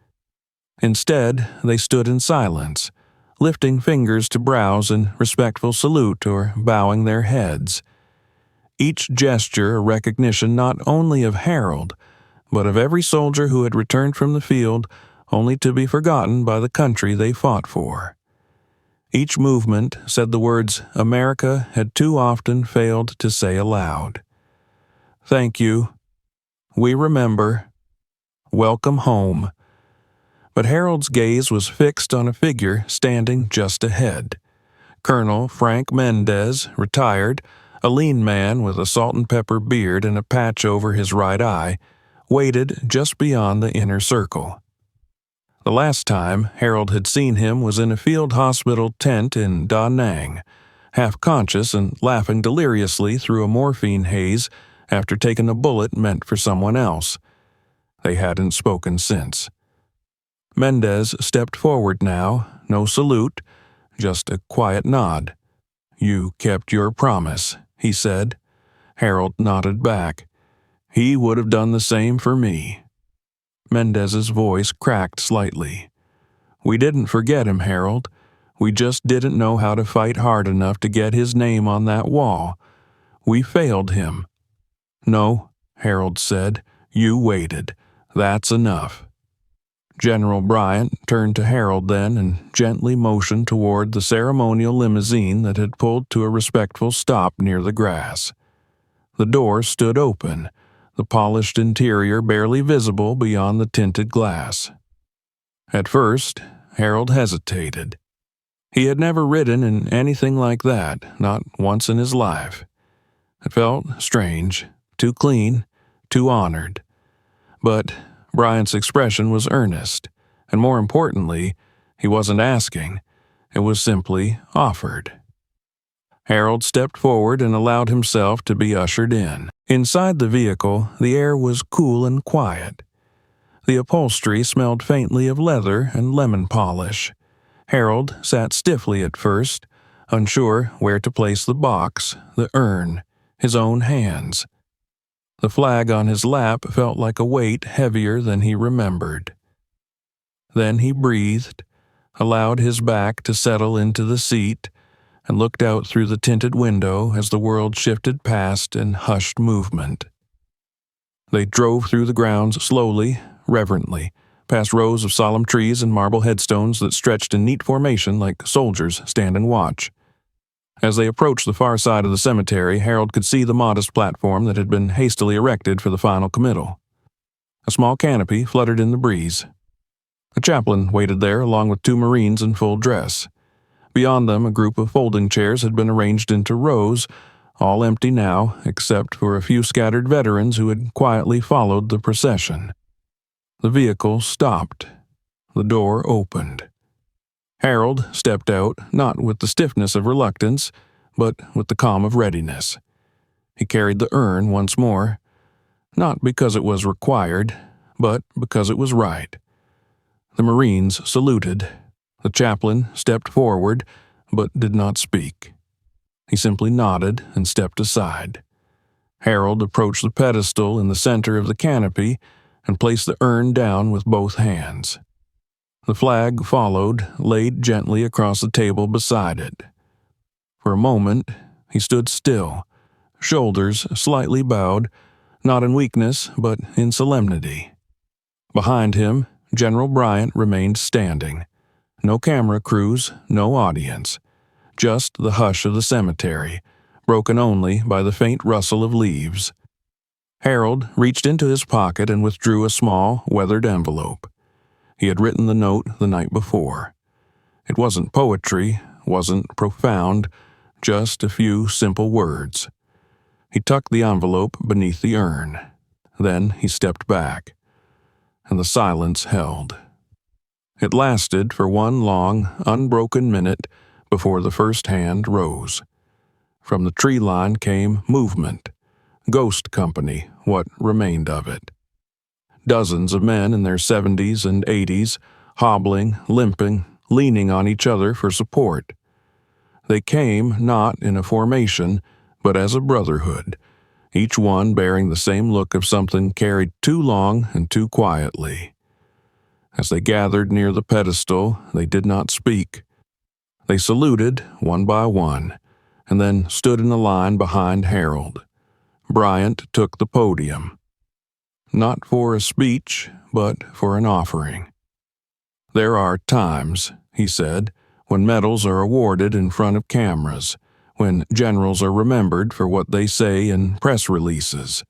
Instead, they stood in silence, lifting fingers to brows in respectful salute or bowing their heads. Each gesture a recognition not only of Harold, but of every soldier who had returned from the field only to be forgotten by the country they fought for. Each movement said the words America had too often failed to say aloud. Thank you. We remember. Welcome home. But Harold's gaze was fixed on a figure standing just ahead. Colonel Frank Mendez, retired, a lean man with a salt and pepper beard and a patch over his right eye, waited just beyond the inner circle. The last time Harold had seen him was in a field hospital tent in Da Nang, half conscious and laughing deliriously through a morphine haze after taking a bullet meant for someone else. They hadn't spoken since. Mendez stepped forward now, no salute, just a quiet nod. You kept your promise, he said. Harold nodded back. He would have done the same for me. Mendez's voice cracked slightly. We didn't forget him, Harold. We just didn't know how to fight hard enough to get his name on that wall. We failed him. No, Harold said. You waited. That's enough. General Bryant turned to Harold then and gently motioned toward the ceremonial limousine that had pulled to a respectful stop near the grass. The door stood open, the polished interior barely visible beyond the tinted glass. At first, Harold hesitated. He had never ridden in anything like that, not once in his life. It felt strange, too clean, too honored. But Bryant's expression was earnest, and more importantly, he wasn't asking. It was simply offered. Harold stepped forward and allowed himself to be ushered in. Inside the vehicle, the air was cool and quiet. The upholstery smelled faintly of leather and lemon polish. Harold sat stiffly at first, unsure where to place the box, the urn, his own hands. The flag on his lap felt like a weight heavier than he remembered. Then he breathed, allowed his back to settle into the seat, and looked out through the tinted window as the world shifted past in hushed movement. They drove through the grounds slowly, reverently, past rows of solemn trees and marble headstones that stretched in neat formation like soldiers standing watch. As they approached the far side of the cemetery, Harold could see the modest platform that had been hastily erected for the final committal. A small canopy fluttered in the breeze. A chaplain waited there along with 2 Marines in full dress. Beyond them, a group of folding chairs had been arranged into rows, all empty now except for a few scattered veterans who had quietly followed the procession. The vehicle stopped. The door opened. Harold stepped out, not with the stiffness of reluctance, but with the calm of readiness. He carried the urn once more, not because it was required, but because it was right. The Marines saluted. The chaplain stepped forward, but did not speak. He simply nodded and stepped aside. Harold approached the pedestal in the center of the canopy and placed the urn down with both hands. The flag followed, laid gently across the table beside it. For a moment, he stood still, shoulders slightly bowed, not in weakness, but in solemnity. Behind him, General Bryant remained standing. No camera crews, no audience. Just the hush of the cemetery, broken only by the faint rustle of leaves. Harold reached into his pocket and withdrew a small, weathered envelope. He had written the note the night before. It wasn't poetry, wasn't profound, just a few simple words. He tucked the envelope beneath the urn. Then he stepped back, and the silence held. It lasted for one long, unbroken minute before the first hand rose. From the tree line came movement. Ghost company, what remained of it. Dozens of men in their 70s and 80s, hobbling, limping, leaning on each other for support. They came not in a formation, but as a brotherhood, each one bearing the same look of something carried too long and too quietly. As they gathered near the pedestal, they did not speak. They saluted one by one, and then stood in a line behind Harold. Bryant took the podium. Not for a speech, but for an offering. There are times, he said, when medals are awarded in front of cameras, when generals are remembered for what they say in press releases.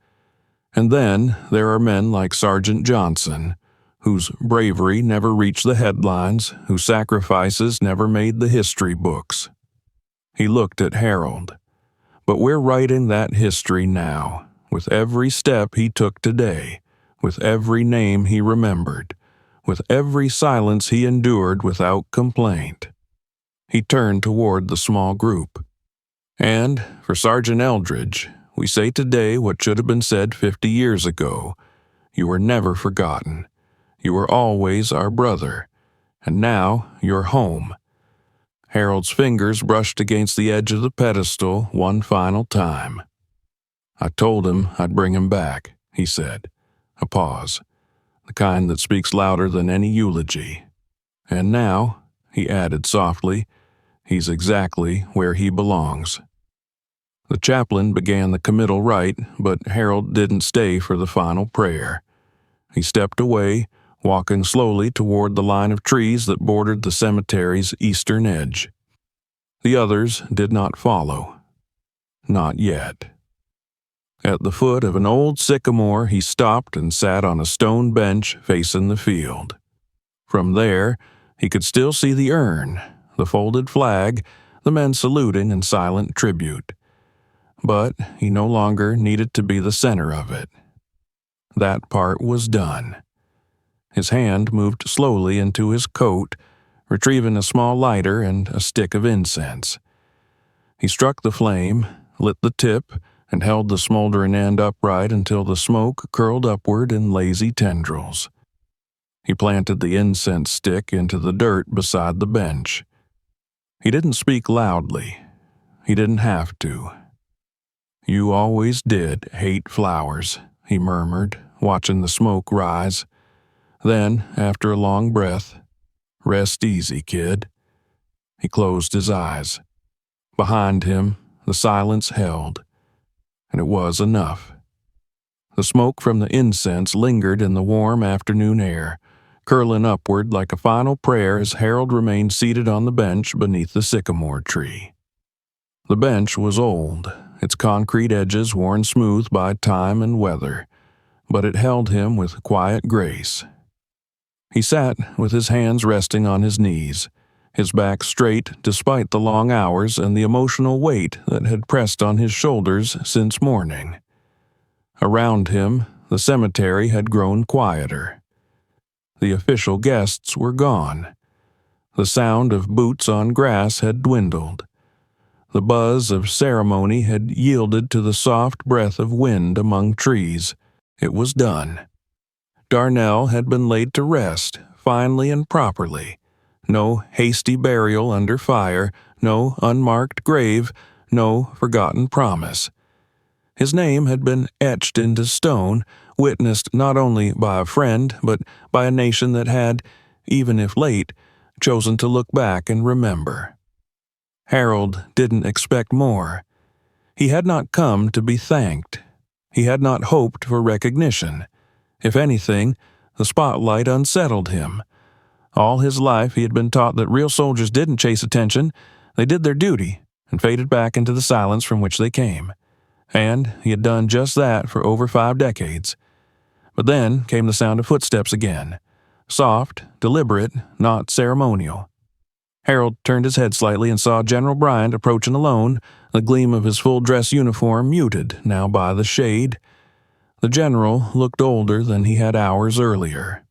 And then there are men like Sergeant Johnson, whose bravery never reached the headlines, whose sacrifices never made the history books. He looked at Harold. But we're writing that history now, with every step he took today, with every name he remembered, with every silence he endured without complaint. He turned toward the small group. And, for Sergeant Eldridge, we say today what should have been said 50 years ago. You were never forgotten. You were always our brother. And now you're home. Harold's fingers brushed against the edge of the pedestal one final time. I told him I'd bring him back, he said. A pause, the kind that speaks louder than any eulogy. And now, he added softly, he's exactly where he belongs. The chaplain began the committal rite, but Harold didn't stay for the final prayer. He stepped away, walking slowly toward the line of trees that bordered the cemetery's eastern edge. The others did not follow. Not yet. At the foot of an old sycamore, he stopped and sat on a stone bench facing the field. From there, he could still see the urn, the folded flag, the men saluting in silent tribute. But he no longer needed to be the center of it. That part was done. His hand moved slowly into his coat, retrieving a small lighter and a stick of incense. He struck the flame, lit the tip, and held the smoldering end upright until the smoke curled upward in lazy tendrils. He planted the incense stick into the dirt beside the bench. He didn't speak loudly. He didn't have to. You always did hate flowers, he murmured, watching the smoke rise. Then, after a long breath, rest easy, kid. He closed his eyes. Behind him, the silence held, and it was enough. The smoke from the incense lingered in the warm afternoon air, curling upward like a final prayer as Harold remained seated on the bench beneath the sycamore tree. The bench was old, its concrete edges worn smooth by time and weather, but it held him with quiet grace. He sat with his hands resting on his knees, his back straight despite the long hours and the emotional weight that had pressed on his shoulders since morning. Around him, the cemetery had grown quieter. The official guests were gone. The sound of boots on grass had dwindled. The buzz of ceremony had yielded to the soft breath of wind among trees. It was done. Darnell had been laid to rest, finally and properly. No hasty burial under fire, no unmarked grave, no forgotten promise. His name had been etched into stone, witnessed not only by a friend, but by a nation that had, even if late, chosen to look back and remember. Harold didn't expect more. He had not come to be thanked. He had not hoped for recognition. If anything, the spotlight unsettled him. All his life he had been taught that real soldiers didn't chase attention, they did their duty and faded back into the silence from which they came. And he had done just that for over 5 decades. But then came the sound of footsteps again. Soft, deliberate, not ceremonial. Harold turned his head slightly and saw General Bryant approaching alone, the gleam of his full-dress uniform muted now by the shade. The general looked older than he had hours earlier.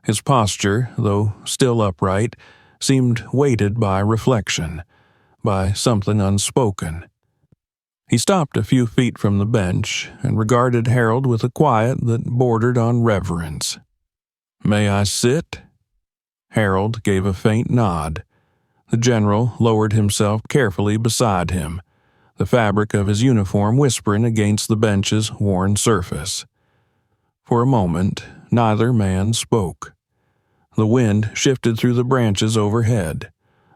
His posture, though still upright, seemed weighted by reflection, by something unspoken. He stopped a few feet from the bench and regarded Harold with a quiet that bordered on reverence. "May I sit?" Harold gave a faint nod. The general lowered himself carefully beside him, the fabric of his uniform whispering against the bench's worn surface. For a moment, neither man spoke. The wind shifted through the branches overhead.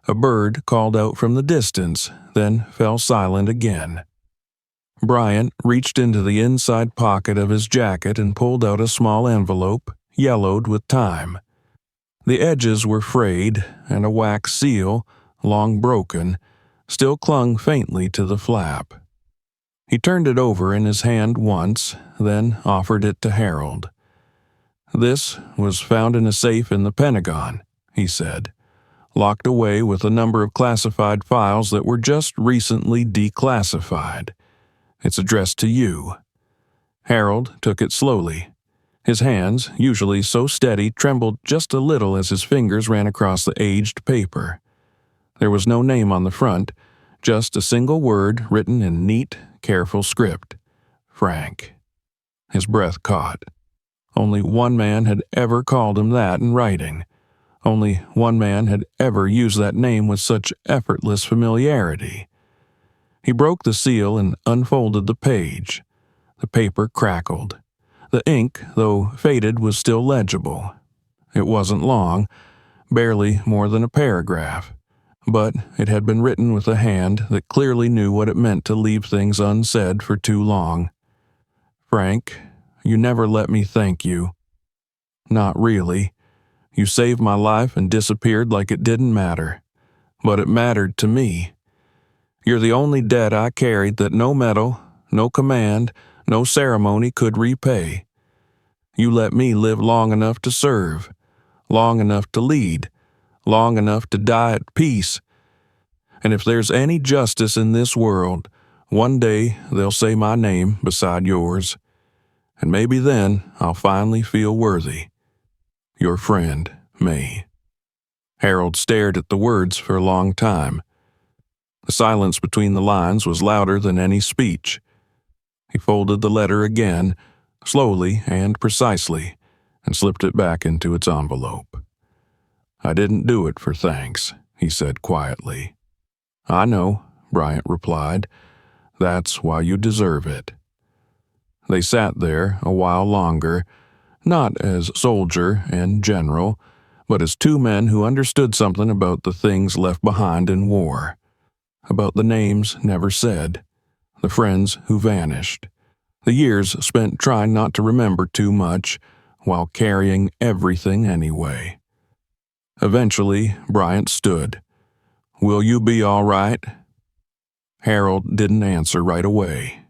A bird called out from the distance, then fell silent again. Bryant reached into the inside pocket of his jacket and pulled out a small envelope, yellowed with time. The edges were frayed, and a wax seal, long broken, still clung faintly to the flap. He turned it over in his hand once, then offered it to Harold. "This was found in a safe in the Pentagon," he said, "locked away with a number of classified files that were just recently declassified. It's addressed to you." Harold took it slowly. His hands, usually so steady, trembled just a little as his fingers ran across the aged paper. There was no name on the front, just a single word written in neat, careful script. Frank. His breath caught. Only one man had ever called him that in writing. Only one man had ever used that name with such effortless familiarity. He broke the seal and unfolded the page. The paper crackled. The ink, though faded, was still legible. It wasn't long, barely more than a paragraph, but it had been written with a hand that clearly knew what it meant to leave things unsaid for too long. "Frank, you never let me thank you. Not really. You saved my life and disappeared like it didn't matter. But it mattered to me. You're the only debt I carried that no medal, no command, no ceremony could repay. You let me live long enough to serve, long enough to lead, long enough to die at peace. And if there's any justice in this world, one day they'll say my name beside yours. And maybe then I'll finally feel worthy. Your friend, May." Harold stared at the words for a long time. The silence between the lines was louder than any speech. He folded the letter again, slowly and precisely, and slipped it back into its envelope. "I didn't do it for thanks," he said quietly. "I know," Bryant replied. "That's why you deserve it." They sat there a while longer, not as soldier and general, but as two men who understood something about the things left behind in war, about the names never said, the friends who vanished, the years spent trying not to remember too much while carrying everything anyway. Eventually, Bryant stood. "Will you be all right?" Harold didn't answer right away.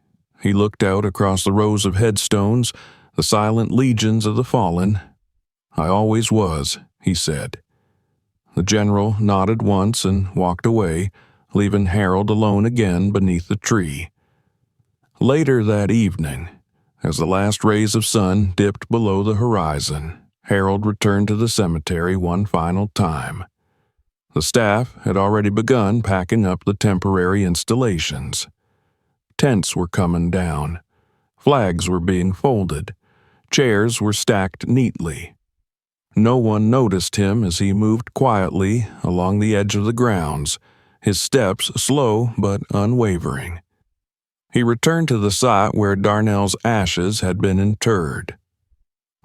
He looked out across the rows of headstones, the silent legions of the fallen. "I always was," he said. The general nodded once and walked away, leaving Harold alone again beneath the tree. Later that evening, as the last rays of sun dipped below the horizon, Harold returned to the cemetery one final time. The staff had already begun packing up the temporary installations. Tents were coming down. Flags were being folded. Chairs were stacked neatly. No one noticed him as he moved quietly along the edge of the grounds, his steps slow but unwavering. He returned to the site where Darnell's ashes had been interred.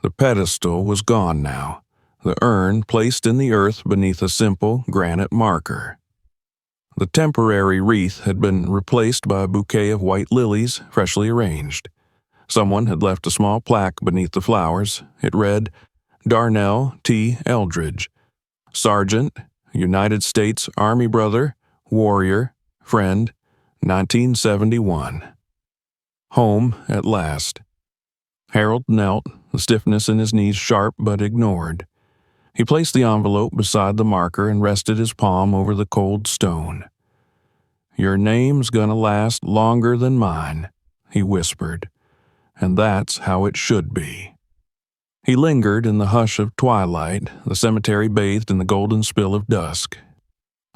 The pedestal was gone now, the urn placed in the earth beneath a simple granite marker. The temporary wreath had been replaced by a bouquet of white lilies, freshly arranged. Someone had left a small plaque beneath the flowers. It read, "Darnell T. Eldridge, Sergeant, United States Army brother, warrior, friend, 1971. Home at last." Harold knelt, the stiffness in his knees sharp but ignored. He placed the envelope beside the marker and rested his palm over the cold stone. "Your name's gonna last longer than mine," he whispered, "and that's how it should be." He lingered in the hush of twilight, the cemetery bathed in the golden spill of dusk.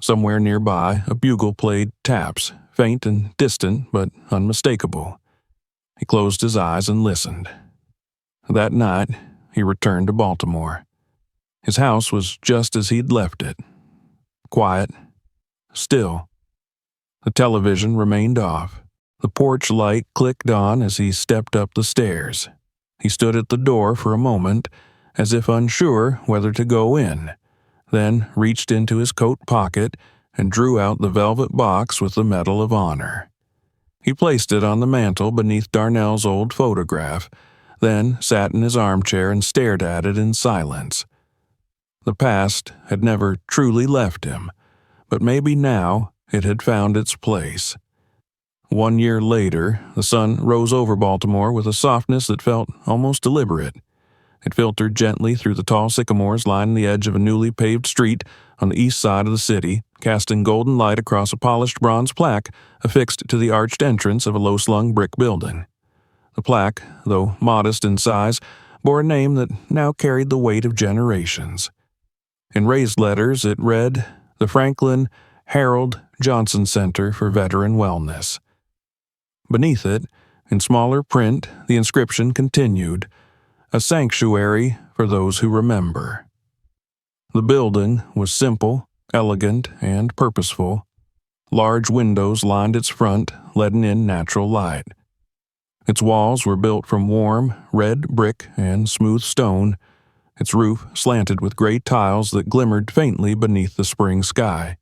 Somewhere nearby, a bugle played taps, faint and distant but unmistakable. He closed his eyes and listened. That night, he returned to Baltimore. His house was just as he'd left it. Quiet. Still. The television remained off. The porch light clicked on as he stepped up the stairs. He stood at the door for a moment, as if unsure whether to go in, then reached into his coat pocket and drew out the velvet box with the Medal of Honor. He placed it on the mantel beneath Darnell's old photograph, then sat in his armchair and stared at it in silence. The past had never truly left him, but maybe now it had found its place. 1 year later, the sun rose over Baltimore with a softness that felt almost deliberate. It filtered gently through the tall sycamores lining the edge of a newly paved street on the east side of the city, casting golden light across a polished bronze plaque affixed to the arched entrance of a low-slung brick building. The plaque, though modest in size, bore a name that now carried the weight of generations. In raised letters, it read, "The Franklin Harold Johnson Center for Veteran Wellness." Beneath it, in smaller print, the inscription continued, "A sanctuary for those who remember." The building was simple, elegant, and purposeful. Large windows lined its front, letting in natural light. Its walls were built from warm, red brick and smooth stone, its roof slanted with gray tiles that glimmered faintly beneath the spring sky.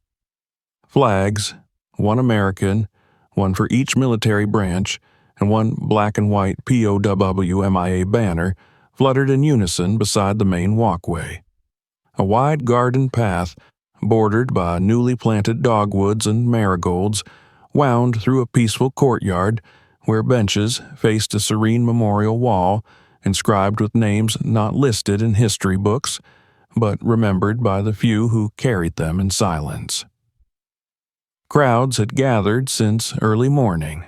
Flags, one American, one for each military branch, and one black and white POW MIA banner, fluttered in unison beside the main walkway. A wide garden path, bordered by newly planted dogwoods and marigolds, wound through a peaceful courtyard where benches faced a serene memorial wall inscribed with names not listed in history books, but remembered by the few who carried them in silence. Crowds had gathered since early morning.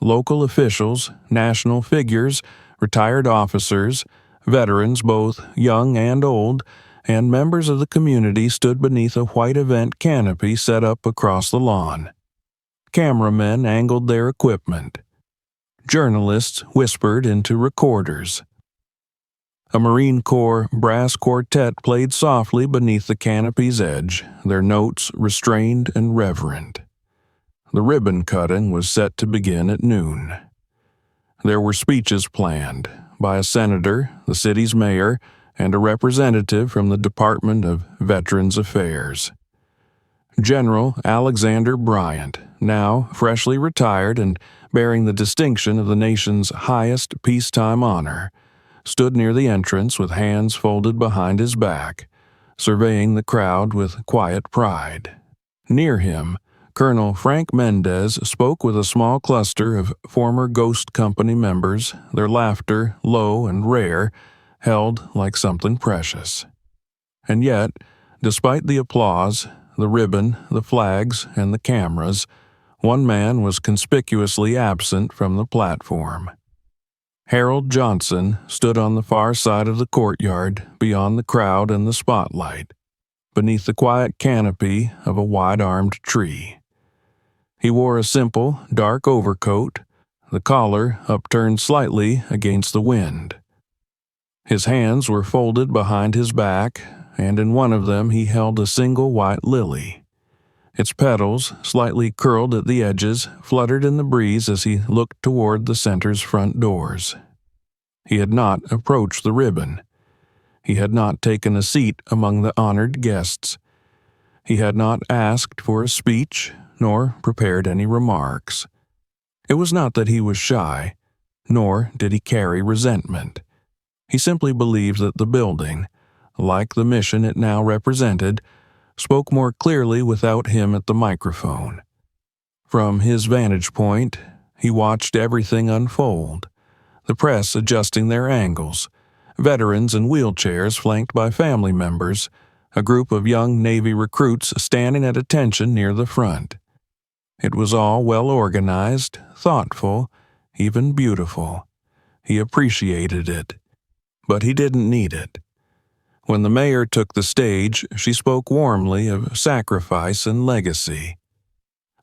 Local officials, national figures, retired officers, veterans both young and old, and members of the community stood beneath a white event canopy set up across the lawn. Cameramen angled their equipment. Journalists whispered into recorders. A Marine Corps brass quartet played softly beneath the canopy's edge, their notes restrained and reverent. The ribbon cutting was set to begin at noon. There were speeches planned by a senator, the city's mayor, and a representative from the Department of Veterans Affairs. General Alexander Bryant, now freshly retired and bearing the distinction of the nation's highest peacetime honor, stood near the entrance with hands folded behind his back, surveying the crowd with quiet pride. Near him, Colonel Frank Mendez spoke with a small cluster of former Ghost Company members, their laughter, low and rare, held like something precious. And yet, despite the applause, the ribbon, the flags, and the cameras, one man was conspicuously absent from the platform. Harold Johnson stood on the far side of the courtyard, beyond the crowd and the spotlight, beneath the quiet canopy of a wide-armed tree. He wore a simple, dark overcoat, the collar upturned slightly against the wind. His hands were folded behind his back, and in one of them he held a single white lily. Its petals, slightly curled at the edges, fluttered in the breeze as he looked toward the center's front doors. He had not approached the ribbon. He had not taken a seat among the honored guests. He had not asked for a speech, nor prepared any remarks. It was not that he was shy, nor did he carry resentment. He simply believed that the building, like the mission it now represented, spoke more clearly without him at the microphone. From his vantage point, he watched everything unfold, the press adjusting their angles, veterans in wheelchairs flanked by family members, a group of young Navy recruits standing at attention near the front. It was all well organized, thoughtful, even beautiful. He appreciated it, but he didn't need it. When the mayor took the stage, she spoke warmly of sacrifice and legacy.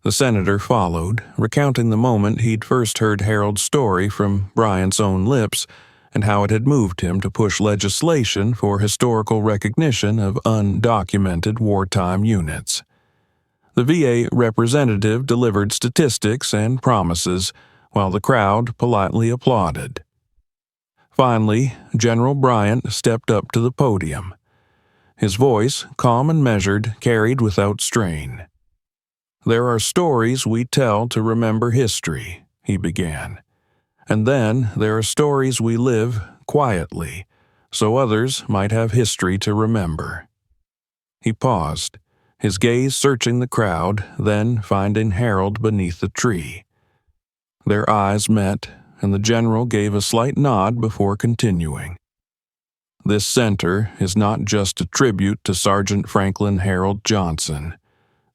The senator followed, recounting the moment he'd first heard Harold's story from Bryant's own lips and how it had moved him to push legislation for historical recognition of undocumented wartime units. The VA representative delivered statistics and promises, while the crowd politely applauded. Finally, General Bryant stepped up to the podium. His voice, calm and measured, carried without strain. "There are stories we tell to remember history," he began. "And then there are stories we live quietly, so others might have history to remember." He paused, his gaze searching the crowd, then finding Harold beneath the tree. Their eyes met, and the general gave a slight nod before continuing. "This center is not just a tribute to Sergeant Franklin Harold Johnson.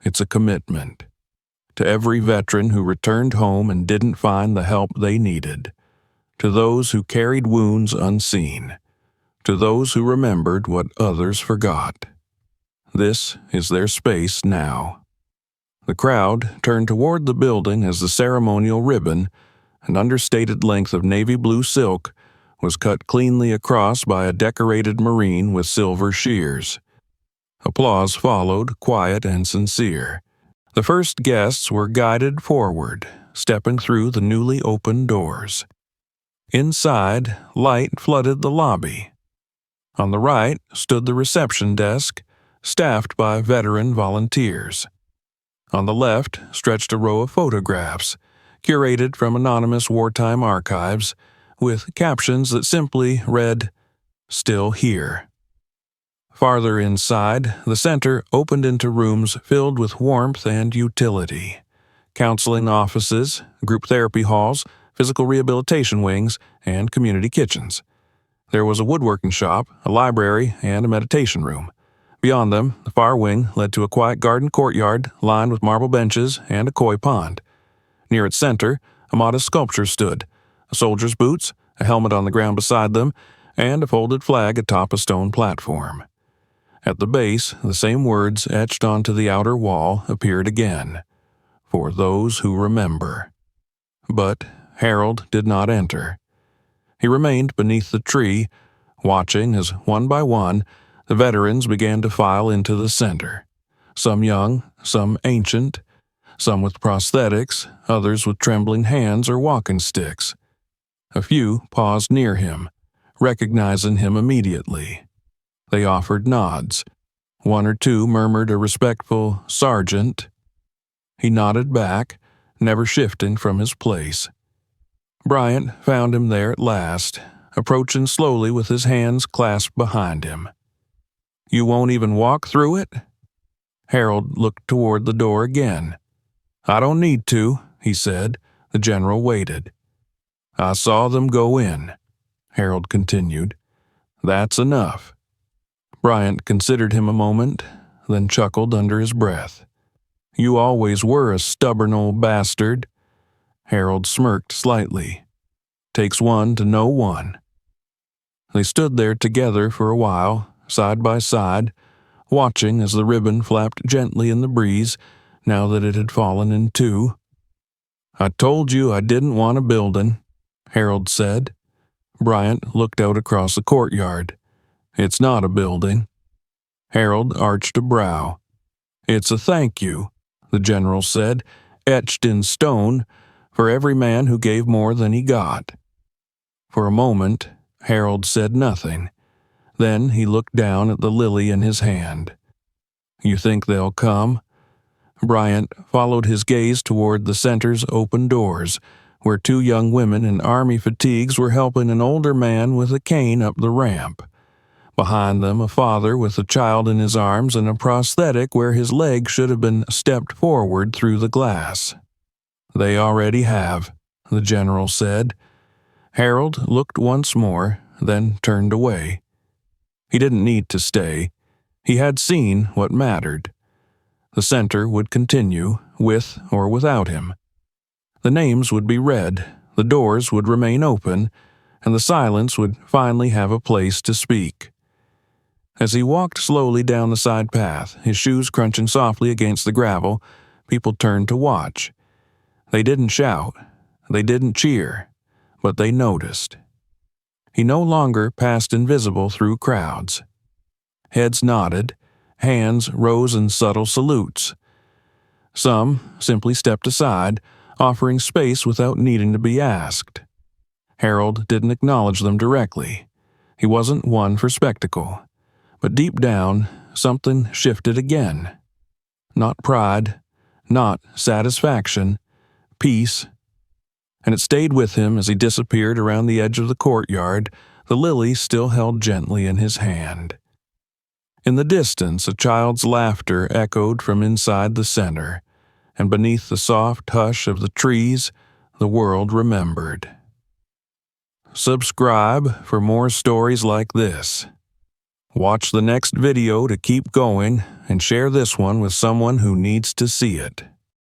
It's a commitment to every veteran who returned home and didn't find the help they needed, to those who carried wounds unseen, to those who remembered what others forgot. This is their space now." The crowd turned toward the building as the ceremonial ribbon, an understated length of navy blue silk, was cut cleanly across by a decorated Marine with silver shears. Applause followed, quiet and sincere. The first guests were guided forward, stepping through the newly opened doors. Inside, light flooded the lobby. On the right stood the reception desk, staffed by veteran volunteers. On the left stretched a row of photographs, curated from anonymous wartime archives, with captions that simply read, "Still Here." Farther inside, the center opened into rooms filled with warmth and utility. Counseling offices, group therapy halls, physical rehabilitation wings, and community kitchens. There was a woodworking shop, a library, and a meditation room. Beyond them, the far wing led to a quiet garden courtyard lined with marble benches and a koi pond. Near its center, a modest sculpture stood, a soldier's boots, a helmet on the ground beside them, and a folded flag atop a stone platform. At the base, the same words etched onto the outer wall appeared again, "For those who remember." But Harold did not enter. He remained beneath the tree, watching as, one by one, the veterans began to file into the center. Some young, some ancient, some with prosthetics, others with trembling hands or walking sticks. A few paused near him, recognizing him immediately. They offered nods. One or two murmured a respectful "Sergeant." He nodded back, never shifting from his place. Bryant found him there at last, approaching slowly with his hands clasped behind him. "You won't even walk through it?" Harold looked toward the door again. "I don't need to," he said. The general waited. "I saw them go in," Harold continued. "That's enough." Bryant considered him a moment, then chuckled under his breath. "You always were a stubborn old bastard." Harold smirked slightly. "Takes one to know one." They stood there together for a while, side by side, watching as the ribbon flapped gently in the breeze now that it had fallen in two. "I told you I didn't want a building," Harold said. Bryant looked out across the courtyard. "It's not a building." Harold arched a brow. "It's a thank you," the general said, "etched in stone, for every man who gave more than he got." For a moment, Harold said nothing. Then he looked down at the lily in his hand. "You think they'll come?" Bryant followed his gaze toward the center's open doors, where two young women in army fatigues were helping an older man with a cane up the ramp. Behind them, a father with a child in his arms and a prosthetic where his leg should have been stepped forward through the glass. "They already have," the general said. Harold looked once more, then turned away. He didn't need to stay. He had seen what mattered. The center would continue, with or without him. The names would be read, the doors would remain open, and the silence would finally have a place to speak. As he walked slowly down the side path, his shoes crunching softly against the gravel, people turned to watch. They didn't shout, they didn't cheer, but they noticed. He no longer passed invisible through crowds. Heads nodded, hands rose in subtle salutes. Some simply stepped aside, offering space without needing to be asked. Harold didn't acknowledge them directly. He wasn't one for spectacle. But deep down, something shifted again. Not pride, not satisfaction, peace. And it stayed with him as he disappeared around the edge of the courtyard, the lily still held gently in his hand. In the distance, a child's laughter echoed from inside the center, and beneath the soft hush of the trees, the world remembered. Subscribe for more stories like this. Watch the next video to keep going, and share this one with someone who needs to see it.